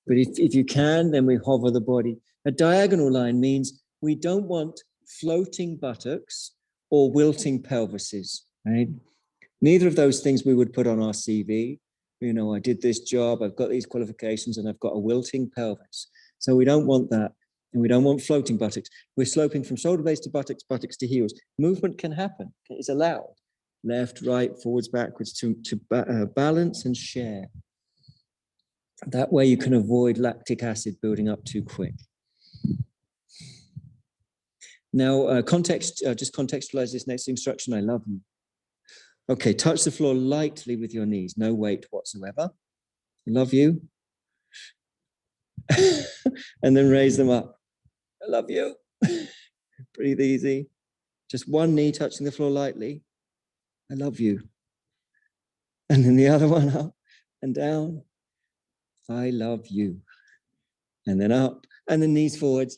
But if you can, then we hover the body. A diagonal line means we don't want floating buttocks or wilting pelvises, right? Neither of those things we would put on our CV. I did this job, I've got these qualifications, and I've got a wilting pelvis. So we don't want that, and we don't want floating buttocks. We're sloping from shoulder blades to buttocks, buttocks to heels. Movement can happen, it's allowed. Left, right, forwards, backwards to balance and share. That way you can avoid lactic acid building up too quick. Now, just contextualize this next instruction. I love you. Okay, touch the floor lightly with your knees, no weight whatsoever. Love you. And then raise them up. I love you. Breathe easy. Just one knee touching the floor lightly. I love you. And then the other one up and down. I love you. And then up, and then knees forwards.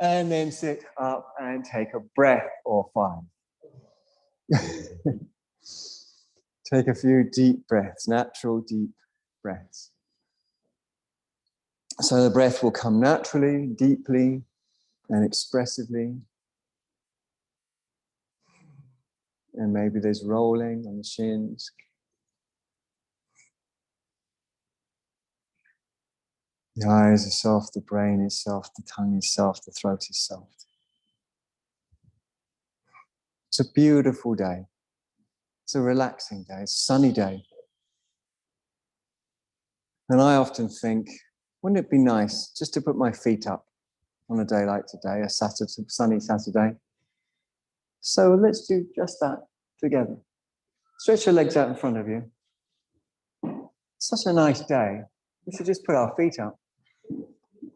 And then sit up and take a breath or 5. Take a few deep breaths, natural deep breaths. So the breath will come naturally, deeply, and expressively. And maybe there's rolling on the shins. The eyes are soft, the brain is soft, the tongue is soft, the throat is soft. It's a beautiful day. It's a relaxing day. It's a sunny day. And I often think, wouldn't it be nice just to put my feet up on a day like today, a Saturday, sunny Saturday? So let's do just that together. Stretch your legs out in front of you. It's such a nice day. We should just put our feet up.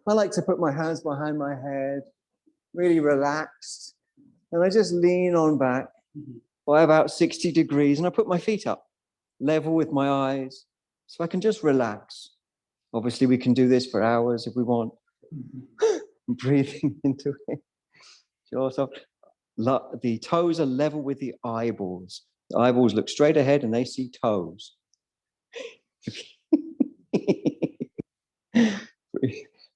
I like to put my hands behind my head, really relaxed, and I just lean on back by about 60 degrees, and I put my feet up, level with my eyes, so I can just relax. Obviously, we can do this for hours if we want. Breathing into it. Also, the toes are level with the eyeballs. The eyeballs look straight ahead and they see toes.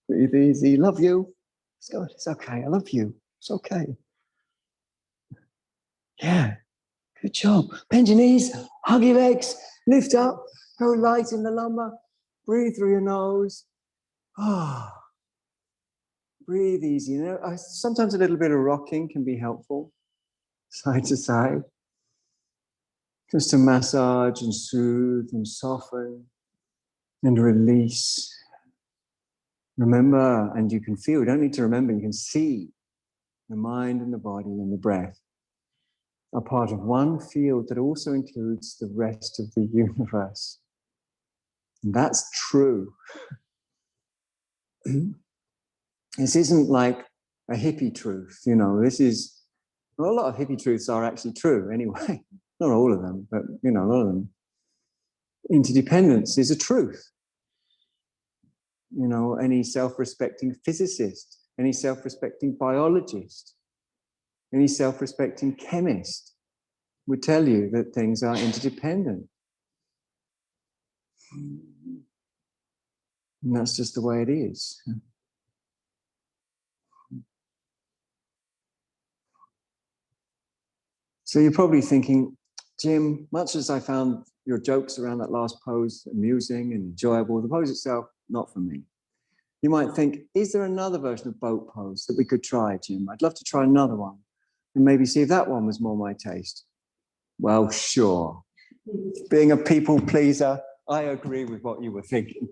Breathe easy. Love you. It's good. It's okay. I love you. It's okay. Yeah. Good job. Bend your knees. Hug your legs. Lift up. Go light in the lumbar. Breathe through your nose. Ah. Breathe easy. You know, sometimes a little bit of rocking can be helpful, side to side, just to massage and soothe and soften and release. Remember, and you can feel, you don't need to remember, you can see the mind and the body and the breath are part of one field that also includes the rest of the universe. And that's true. This isn't like a hippie truth, you know, this is, well, a lot of hippie truths are actually true anyway. Not all of them, but, you know, a lot of them. Interdependence is a truth. You know, any self-respecting physicist, any self-respecting biologist, any self-respecting chemist would tell you that things are interdependent. And that's just the way it is. So you're probably thinking, Jim, much as I found your jokes around that last pose amusing and enjoyable, the pose itself, not for me. You might think, is there another version of boat pose that we could try, Jim? I'd love to try another one and maybe see if that one was more my taste. Well, sure. Being a people pleaser, I agree with what you were thinking.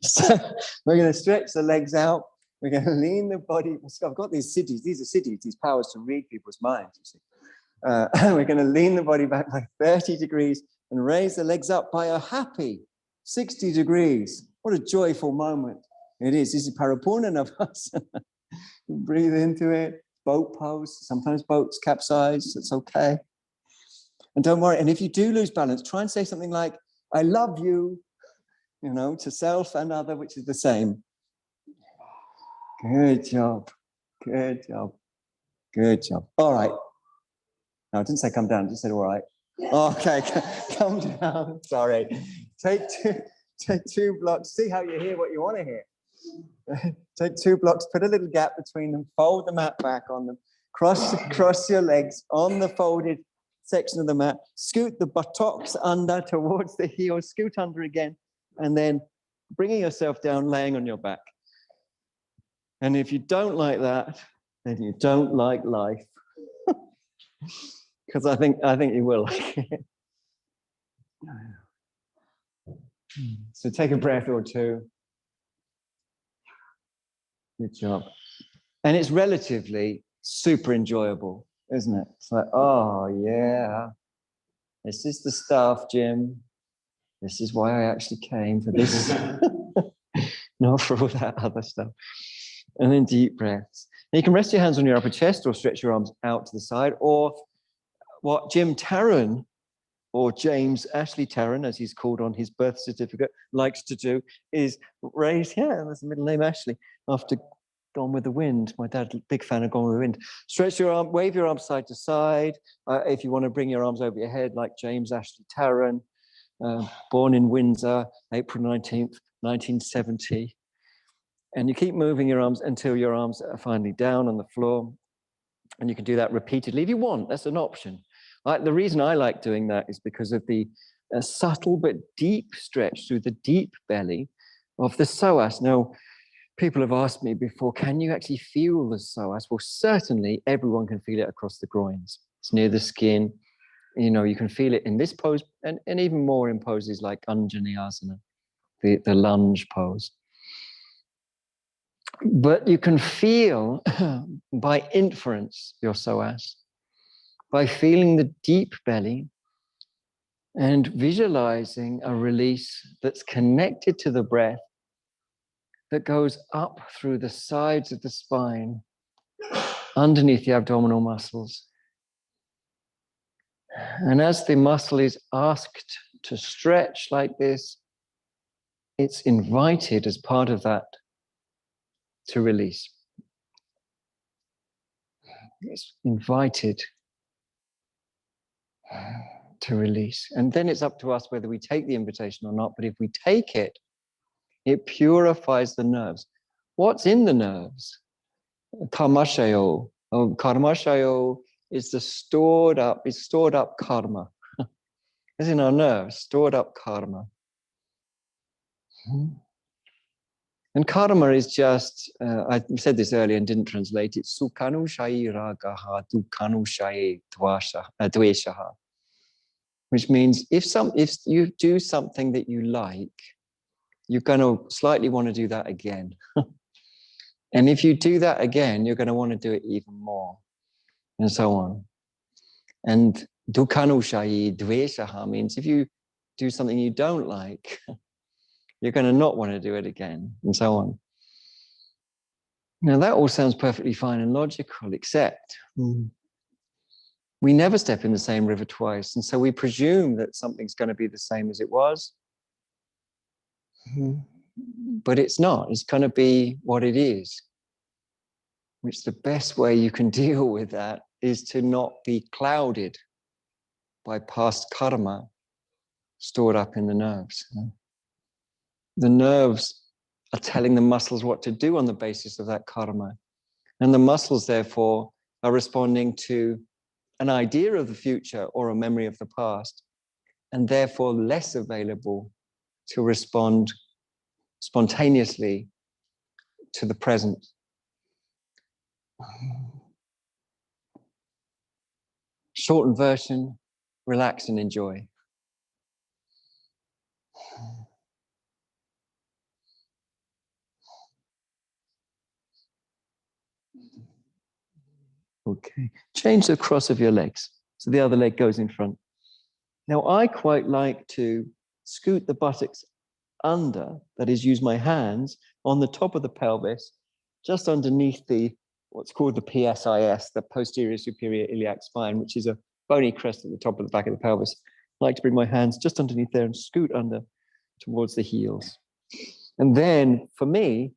So we're going to stretch the legs out. We're going to lean the body. I've got these siddhis. These are siddhis, these powers to read people's minds, you see. We're going to lean the body back by 30 degrees and raise the legs up by a happy 60 degrees. What a joyful moment it is. This is Paripurna Navasana. Breathe into it. Boat pose. Sometimes boats capsize. It's okay. And don't worry. And if you do lose balance, try and say something like, I love you, you know, to self and other, which is the same. Good job. Good job. Good job. All right. No, I didn't say come down. I just said all right. Okay, come down. Sorry. Take two blocks. See how you hear what you want to hear. Take 2 blocks. Put a little gap between them. Fold the mat back on them. Cross your legs on the folded section of the mat. Scoot the buttocks under towards the heels. Scoot under again, and then bringing yourself down, laying on your back. And if you don't like that, then you don't like life. Because I think you will like it. So take a breath or two. Good job. And it's relatively super enjoyable, isn't it? It's like, oh yeah, this is the stuff, Jim. This is why I actually came for this, not for all that other stuff. And then deep breaths. Now you can rest your hands on your upper chest or stretch your arms out to the side, or what Jim Tarrant, or James Ashley Tarrant, as he's called on his birth certificate, likes to do, is raise, yeah, that's the middle name Ashley, after Gone with the Wind. My dad, big fan of Gone with the Wind. Stretch your arm, wave your arms side to side. If you want to bring your arms over your head, like James Ashley Tarrant, born in Windsor, April 19th, 1970. And you keep moving your arms until your arms are finally down on the floor. And you can do that repeatedly if you want. That's an option. The reason I like doing that is because of the subtle but deep stretch through the deep belly of the psoas. Now, people have asked me before, can you actually feel the psoas? Well, certainly everyone can feel it across the groins. It's near the skin. You know, you can feel it in this pose and even more in poses like Anjaneyasana, the lunge pose. But you can feel by inference your psoas, by feeling the deep belly and visualizing a release that's connected to the breath, that goes up through the sides of the spine, underneath the abdominal muscles. And as the muscle is asked to stretch like this, it's invited as part of that to release. It's invited to release. And then it's up to us whether we take the invitation or not. But if we take it, it purifies the nerves. What's in the nerves? Karmashayo. Karmashayo is the stored up karma. It's in our nerves, stored up karma. And karma is just, I said this earlier and didn't translate it, sukhanushayi ragaha dukhanushayi dveshaha. Which means if you do something that you like, you're going to slightly want to do that again. And if you do that again, you're going to want to do it even more, and so on. And dukhanushayi dveshaha means if you do something you don't like, you're going to not want to do it again, and so on. Now that all sounds perfectly fine and logical, except we never step in the same river twice. And so we presume that something's going to be the same as it was. But it's not. It's going to be what it is. Which the best way you can deal with that is to not be clouded by past karma stored up in the nerves. The nerves are telling the muscles what to do on the basis of that karma. And the muscles, therefore, are responding to an idea of the future or a memory of the past, and therefore less available to respond spontaneously to the present. Shortened version, relax and enjoy. Okay, change the cross of your legs. So the other leg goes in front. Now I quite like to scoot the buttocks under, that is, use my hands on the top of the pelvis, just underneath what's called the PSIS, the posterior superior iliac spine, which is a bony crest at the top of the back of the pelvis. I like to bring my hands just underneath there and scoot under towards the heels. And then for me,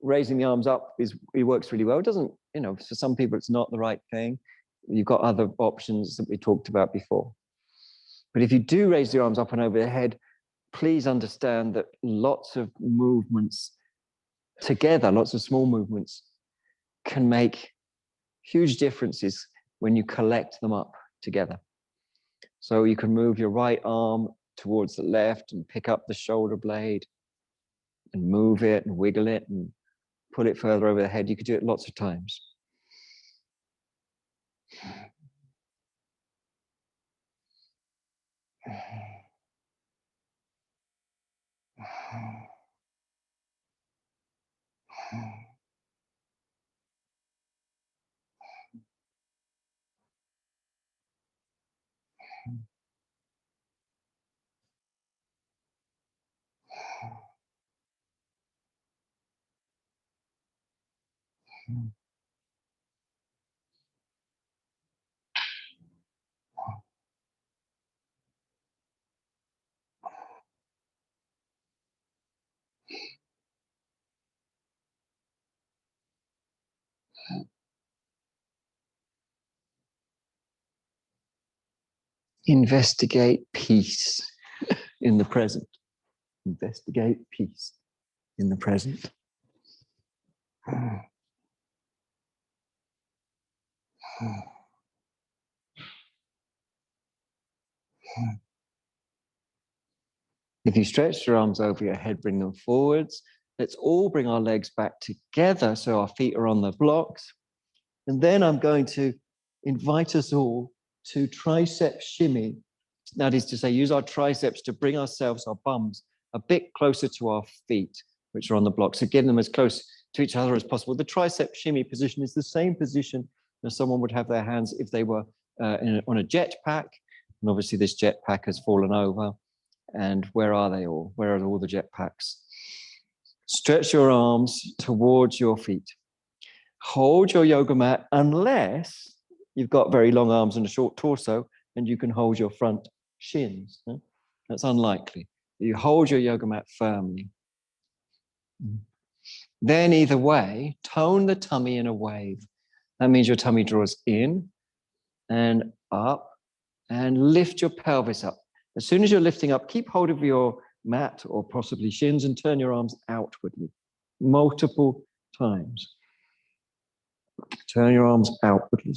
raising the arms up it works really well. It doesn't, for some people it's not the right thing. You've got other options that we talked about before. But if you do raise the arms up and over the head, please understand that lots of movements together, lots of small movements, can make huge differences when you collect them up together. So you can move your right arm towards the left and pick up the shoulder blade and move it and wiggle it and pull it further over the head. You could do it lots of times. Investigate peace in the present. Investigate peace in the present. If you stretch your arms over your head, bring them forwards. Let's all bring our legs back together so our feet are on the blocks. And then I'm going to invite us all to tricep shimmy. That is to say, use our triceps to bring ourselves, our bums, a bit closer to our feet, which are on the blocks. So getting them as close to each other as possible. The tricep shimmy position is the same position as someone would have their hands if they were on a jet pack. And obviously this jet pack has fallen over. And where are they all? Where are all the jet packs? Stretch your arms towards your feet. Hold your yoga mat unless you've got very long arms and a short torso and you can hold your front shins. That's unlikely. You hold your yoga mat firmly. Then either way, tone the tummy in a wave. That means your tummy draws in and up and lift your pelvis up. As soon as you're lifting up, keep hold of your mat or possibly shins and turn your arms outwardly multiple times. Turn your arms outwardly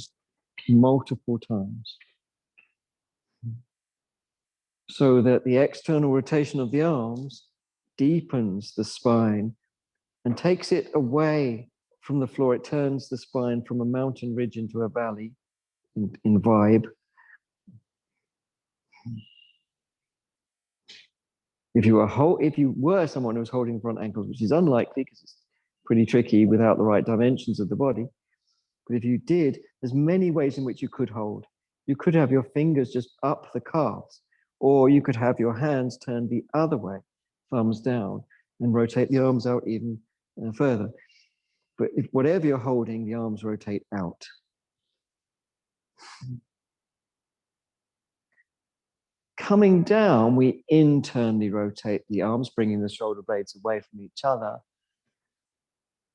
multiple times so that the external rotation of the arms deepens the spine and takes it away from the floor. It turns the spine from a mountain ridge into a valley in vibe. If you were someone who was holding front ankles, which is unlikely because it's pretty tricky without the right dimensions of the body, but if you did, there's many ways in which you could hold. You could have your fingers just up the calves, or you could have your hands turned the other way, thumbs down, and rotate the arms out even further. But if whatever you're holding, the arms rotate out. Coming down, we internally rotate the arms, bringing the shoulder blades away from each other.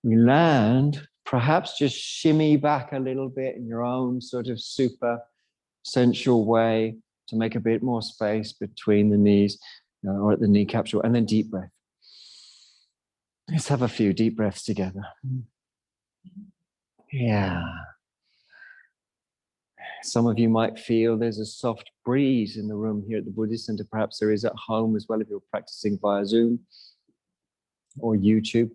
We land, perhaps just shimmy back a little bit in your own sort of super sensual way to make a bit more space between the knees or at the knee capsule, and then deep breath. Let's have a few deep breaths together. Yeah. Some of you might feel there's a soft breeze in the room here at the Buddhist Centre. Perhaps there is at home as well if you're practicing via Zoom or YouTube.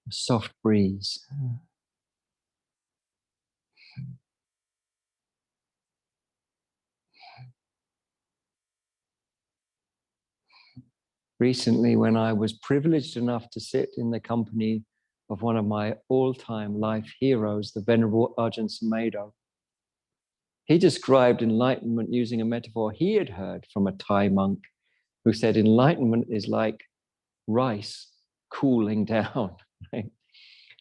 A soft breeze. Recently, when I was privileged enough to sit in the company of one of my all-time life heroes, the Venerable Ajahn Sumedho, he described enlightenment using a metaphor he had heard from a Thai monk who said enlightenment is like rice cooling down. Right?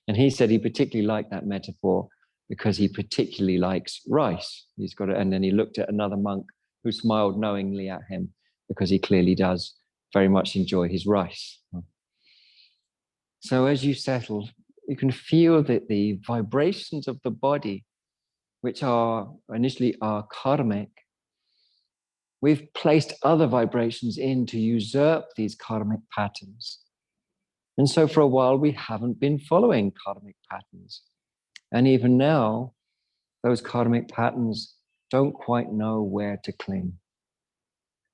And he said he particularly liked that metaphor because he particularly likes rice. He's got it, and then he looked at another monk who smiled knowingly at him because he clearly does very much enjoy his rice. So as you settle, you can feel that the vibrations of the body, which are initially are karmic, we've placed other vibrations in to usurp these karmic patterns. And so for a while, we haven't been following karmic patterns. And even now, those karmic patterns don't quite know where to cling.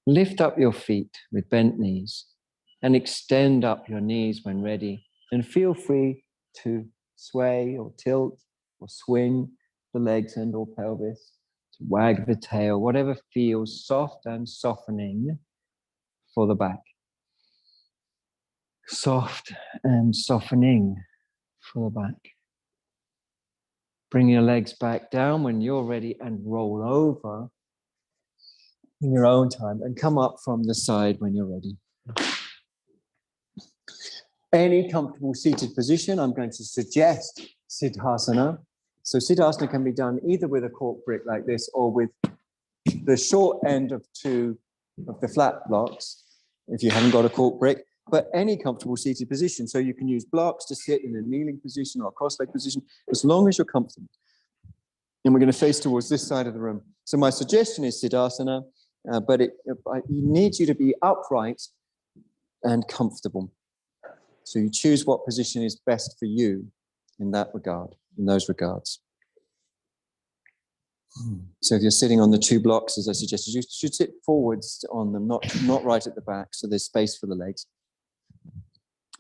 Lift up your feet with bent knees and extend up your knees when ready. And feel free to sway or tilt or swing the legs and or pelvis, to wag the tail, whatever feels soft and softening for the back. Soft and softening for the back. Bring your legs back down when you're ready and roll over in your own time and come up from the side when you're ready. Any comfortable seated position, I'm going to suggest Siddhasana. So Siddhasana can be done either with a cork brick like this or with the short end of two of the flat blocks, if you haven't got a cork brick, but any comfortable seated position. So you can use blocks to sit in a kneeling position or a cross-leg position, as long as you're comfortable. And we're going to face towards this side of the room. So my suggestion is Siddhasana, but it needs you to be upright and comfortable. So you choose what position is best for you in that regard, in those regards. So if you're sitting on the two blocks, as I suggested, you should sit forwards on them, not right at the back, so there's space for the legs.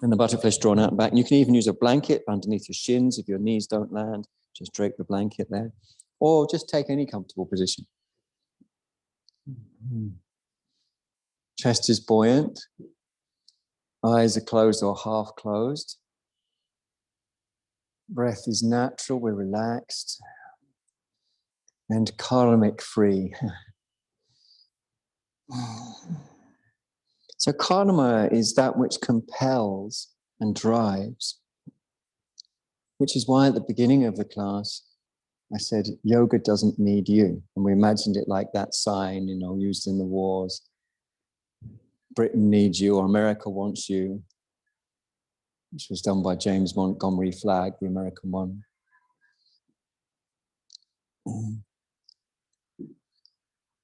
And the butterfly's drawn out and back. And you can even use a blanket underneath your shins if your knees don't land. Just drape the blanket there. Or just take any comfortable position. Chest is buoyant. Eyes are closed or half closed. Breath is natural, we're relaxed. And karmic free. So karma is that which compels and drives, which is why at the beginning of the class, I said, yoga doesn't need you. And we imagined it like that sign, used in the wars. Britain needs you, or America wants you, which was done by James Montgomery Flagg, the American one.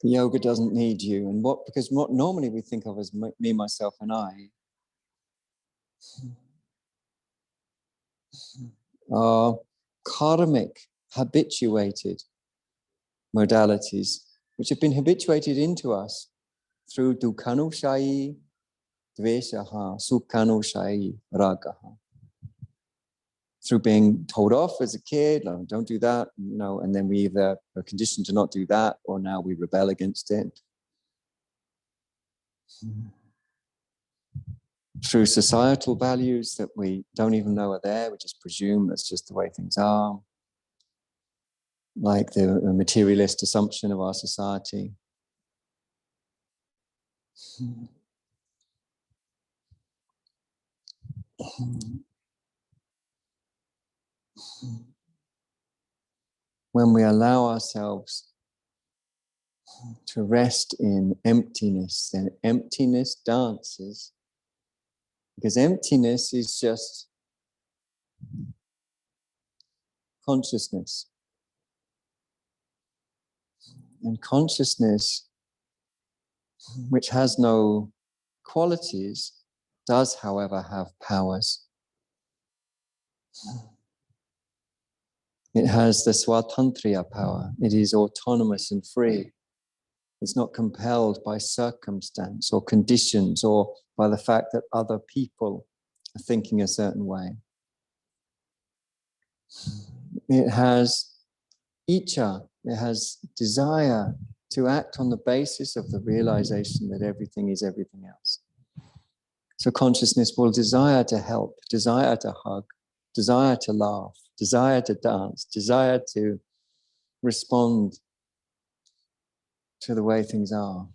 Yoga doesn't need you. And because what normally we think of as me, myself, and I are karmic, habituated modalities, which have been habituated into us through dukhanushayi, dveshaha, sukhanushayi, ragaha. Through being told off as a kid, like, don't do that, and then we either are conditioned to not do that, or now we rebel against it. Through societal values that we don't even know are there, we just presume that's just the way things are. Like the materialist assumption of our society. When we allow ourselves to rest in emptiness, then emptiness dances. Because emptiness is just consciousness. And consciousness, which has no qualities, does, however, have powers. It has the swatantriya power. It is autonomous and free. It's not compelled by circumstance or conditions or by the fact that other people are thinking a certain way. It has icha, it has desire to act on the basis of the realization that everything is everything else. So consciousness will desire to help, desire to hug, desire to laugh, desire to dance, desire to respond to the way things are.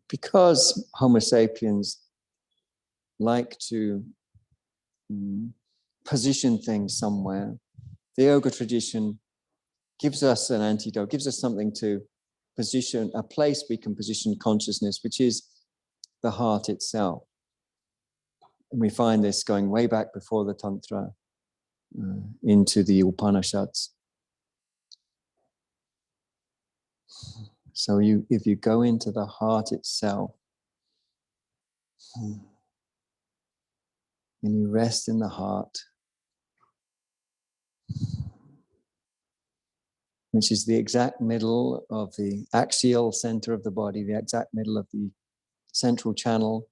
Because Homo sapiens like to position things somewhere, the yoga tradition gives us an antidote, gives us something to position, a place we can position consciousness, which is the heart itself. And we find this going way back before the Tantra, into the Upanishads. So if you go into the heart itself, and you rest in the heart, which is the exact middle of the axial center of the body, the exact middle of the central channel,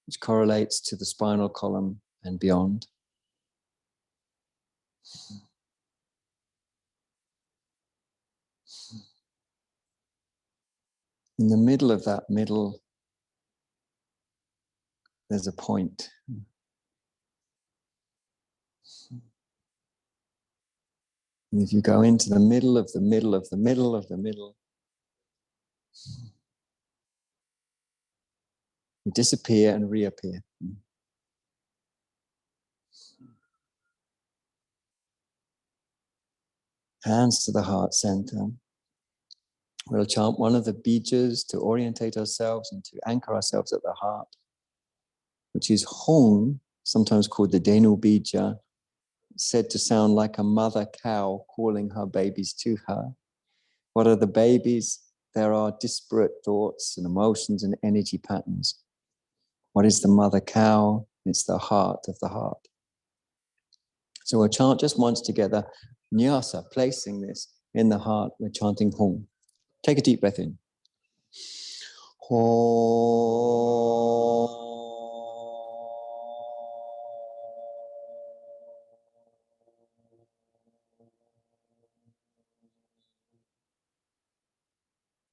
which correlates to the spinal column and beyond. In the middle of that middle, there's a point. And if you go into the middle of the middle of the middle of the middle, you disappear and reappear. Hands to the heart center. We'll chant one of the bijas to orientate ourselves and to anchor ourselves at the heart, which is Hong, sometimes called the Denu bija, said to sound like a mother cow calling her babies to her. What are the babies? There are disparate thoughts and emotions and energy patterns. What is the mother cow? It's the heart of the heart. So we'll chant just once together, nyasa, placing this in the heart. We're chanting Hong. Take a deep breath in. Hong.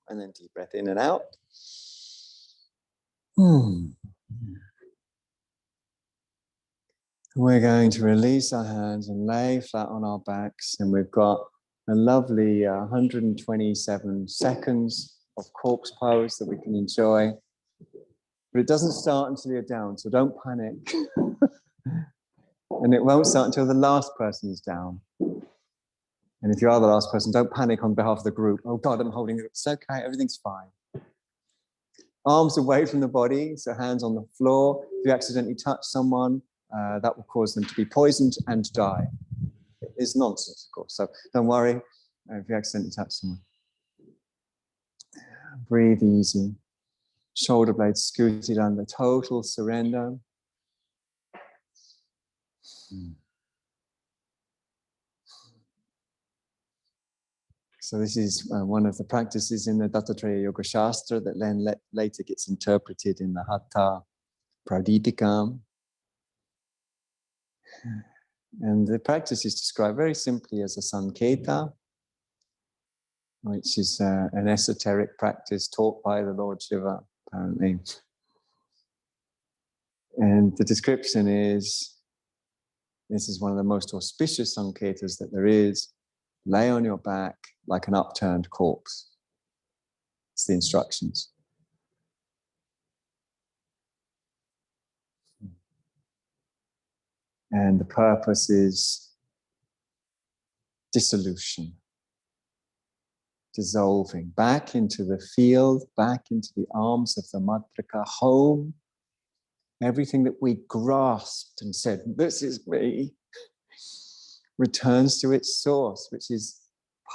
And then deep breath in and out. We're going to release our hands and lay flat on our backs. And we've got a lovely 127 seconds of corpse pose that we can enjoy. But it doesn't start until you're down, so don't panic. And it won't start until the last person is down. And if you are the last person, don't panic on behalf of the group. Oh God, I'm holding it. It's okay, everything's fine. Arms away from the body, so hands on the floor. If you accidentally touch someone, that will cause them to be poisoned and die. It's nonsense, of course, so don't worry if you accidentally touch someone. Breathe easy. Shoulder blades scooted under, total surrender. So this is one of the practices in the Dattatreya Yoga Shastra that then later gets interpreted in the Hatha Pradipika. And the practice is described very simply as a Sanketa, which is an esoteric practice taught by the Lord Shiva, apparently. And the description is, this is one of the most auspicious Sanketas that there is. Lay on your back like an upturned corpse. It's the instructions. And the purpose is dissolution, dissolving back into the field, back into the arms of the Matrika, home. Everything that we grasped and said, this is me, returns to its source, which is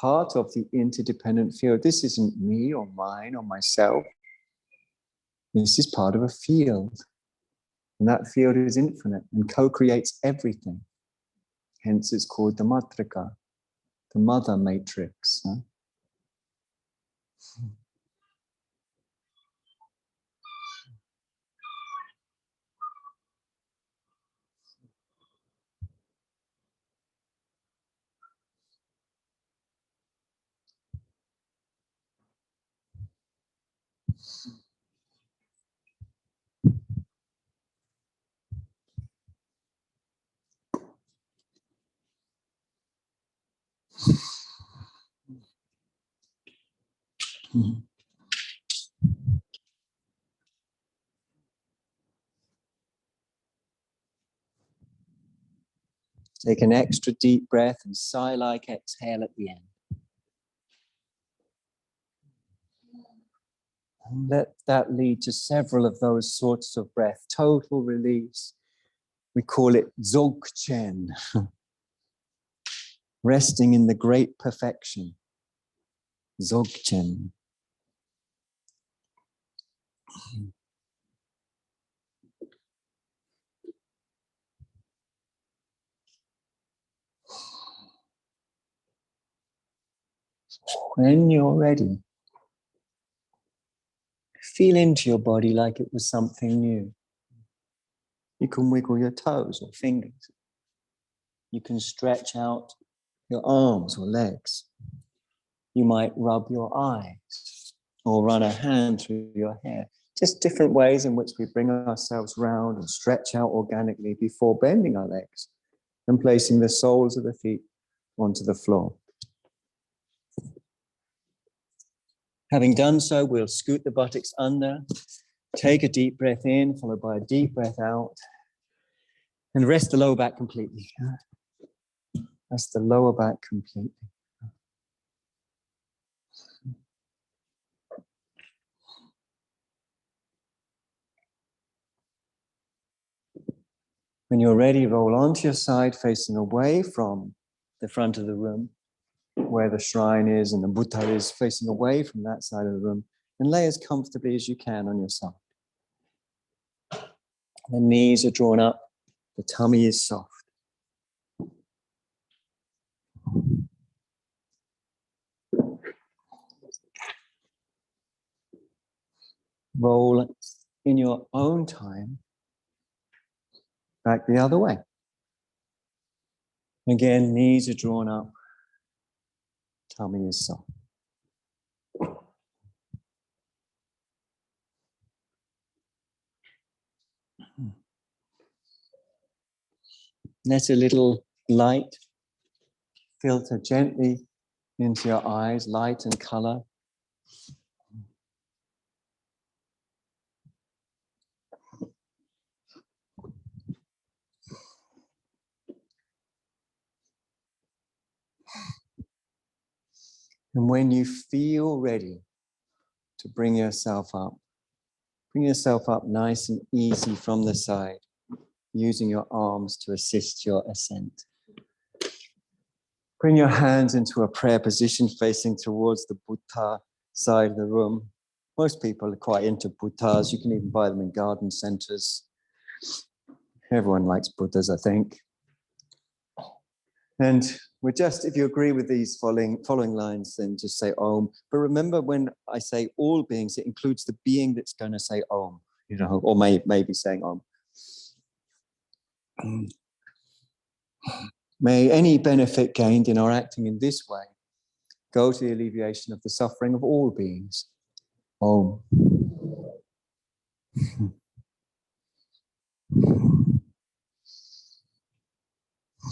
part of the interdependent field. This isn't me or mine or myself. This is part of a field. And that field is infinite and co-creates everything. Hence it's called the Matrika, the mother matrix. Huh? Take an extra deep breath and sigh-like exhale at the end. And let that lead to several of those sorts of breath. Total release. We call it Dzogchen. Resting in the great perfection. Dzogchen. When you're ready, feel into your body like it was something new. You can wiggle your toes or fingers. You can stretch out your arms or legs. You might rub your eyes or run a hand through your hair. Just different ways in which we bring ourselves round and stretch out organically before bending our legs and placing the soles of the feet onto the floor. Having done so, we'll scoot the buttocks under, take a deep breath in, followed by a deep breath out, and rest the lower back completely. Rest the lower back completely. When you're ready, roll onto your side, facing away from the front of the room, where the shrine is and the Buddha is, facing away from that side of the room, and lay as comfortably as you can on your side. The knees are drawn up, the tummy is soft. Roll in your own time back the other way. Again, knees are drawn up, tummy is soft. Let a little light filter gently into your eyes, light and color. And when you feel ready to bring yourself up nice and easy from the side, using your arms to assist your ascent. Bring your hands into a prayer position facing towards the Buddha side of the room. Most people are quite into Buddhas. You can even buy them in garden centers. Everyone likes Buddhas, I think. And we're just, if you agree with these following lines, then just say Om. But remember, when I say all beings, it includes the being that's going to say Om, you know, or maybe saying Om. May any benefit gained in our acting in this way go to the alleviation of the suffering of all beings. Om.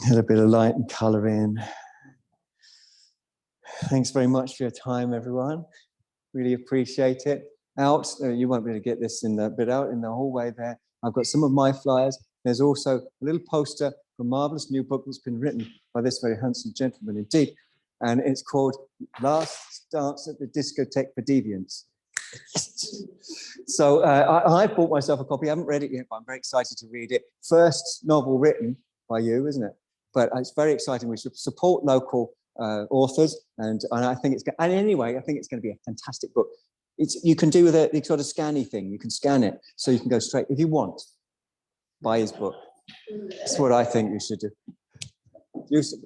Had a bit of light and color in. Thanks very much for your time, everyone. Really appreciate it. Out, you won't be able to get this in but out in the hallway there, I've got some of my flyers. There's also a little poster for a marvelous new book that's been written by this very handsome gentleman indeed. And it's called Last Dance at the Discotheque for Deviants. So I bought myself a copy. I haven't read it yet, but I'm very excited to read it. First novel written by you, isn't it? But it's very exciting. We should support local authors, and I think it's. And anyway, I think it's going to be a fantastic book. You can do the sort of scanny thing. You can scan it, so you can go straight if you want. Buy his book. That's what I think you should do.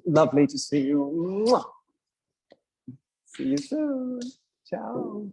Lovely to see you. See you soon. Ciao.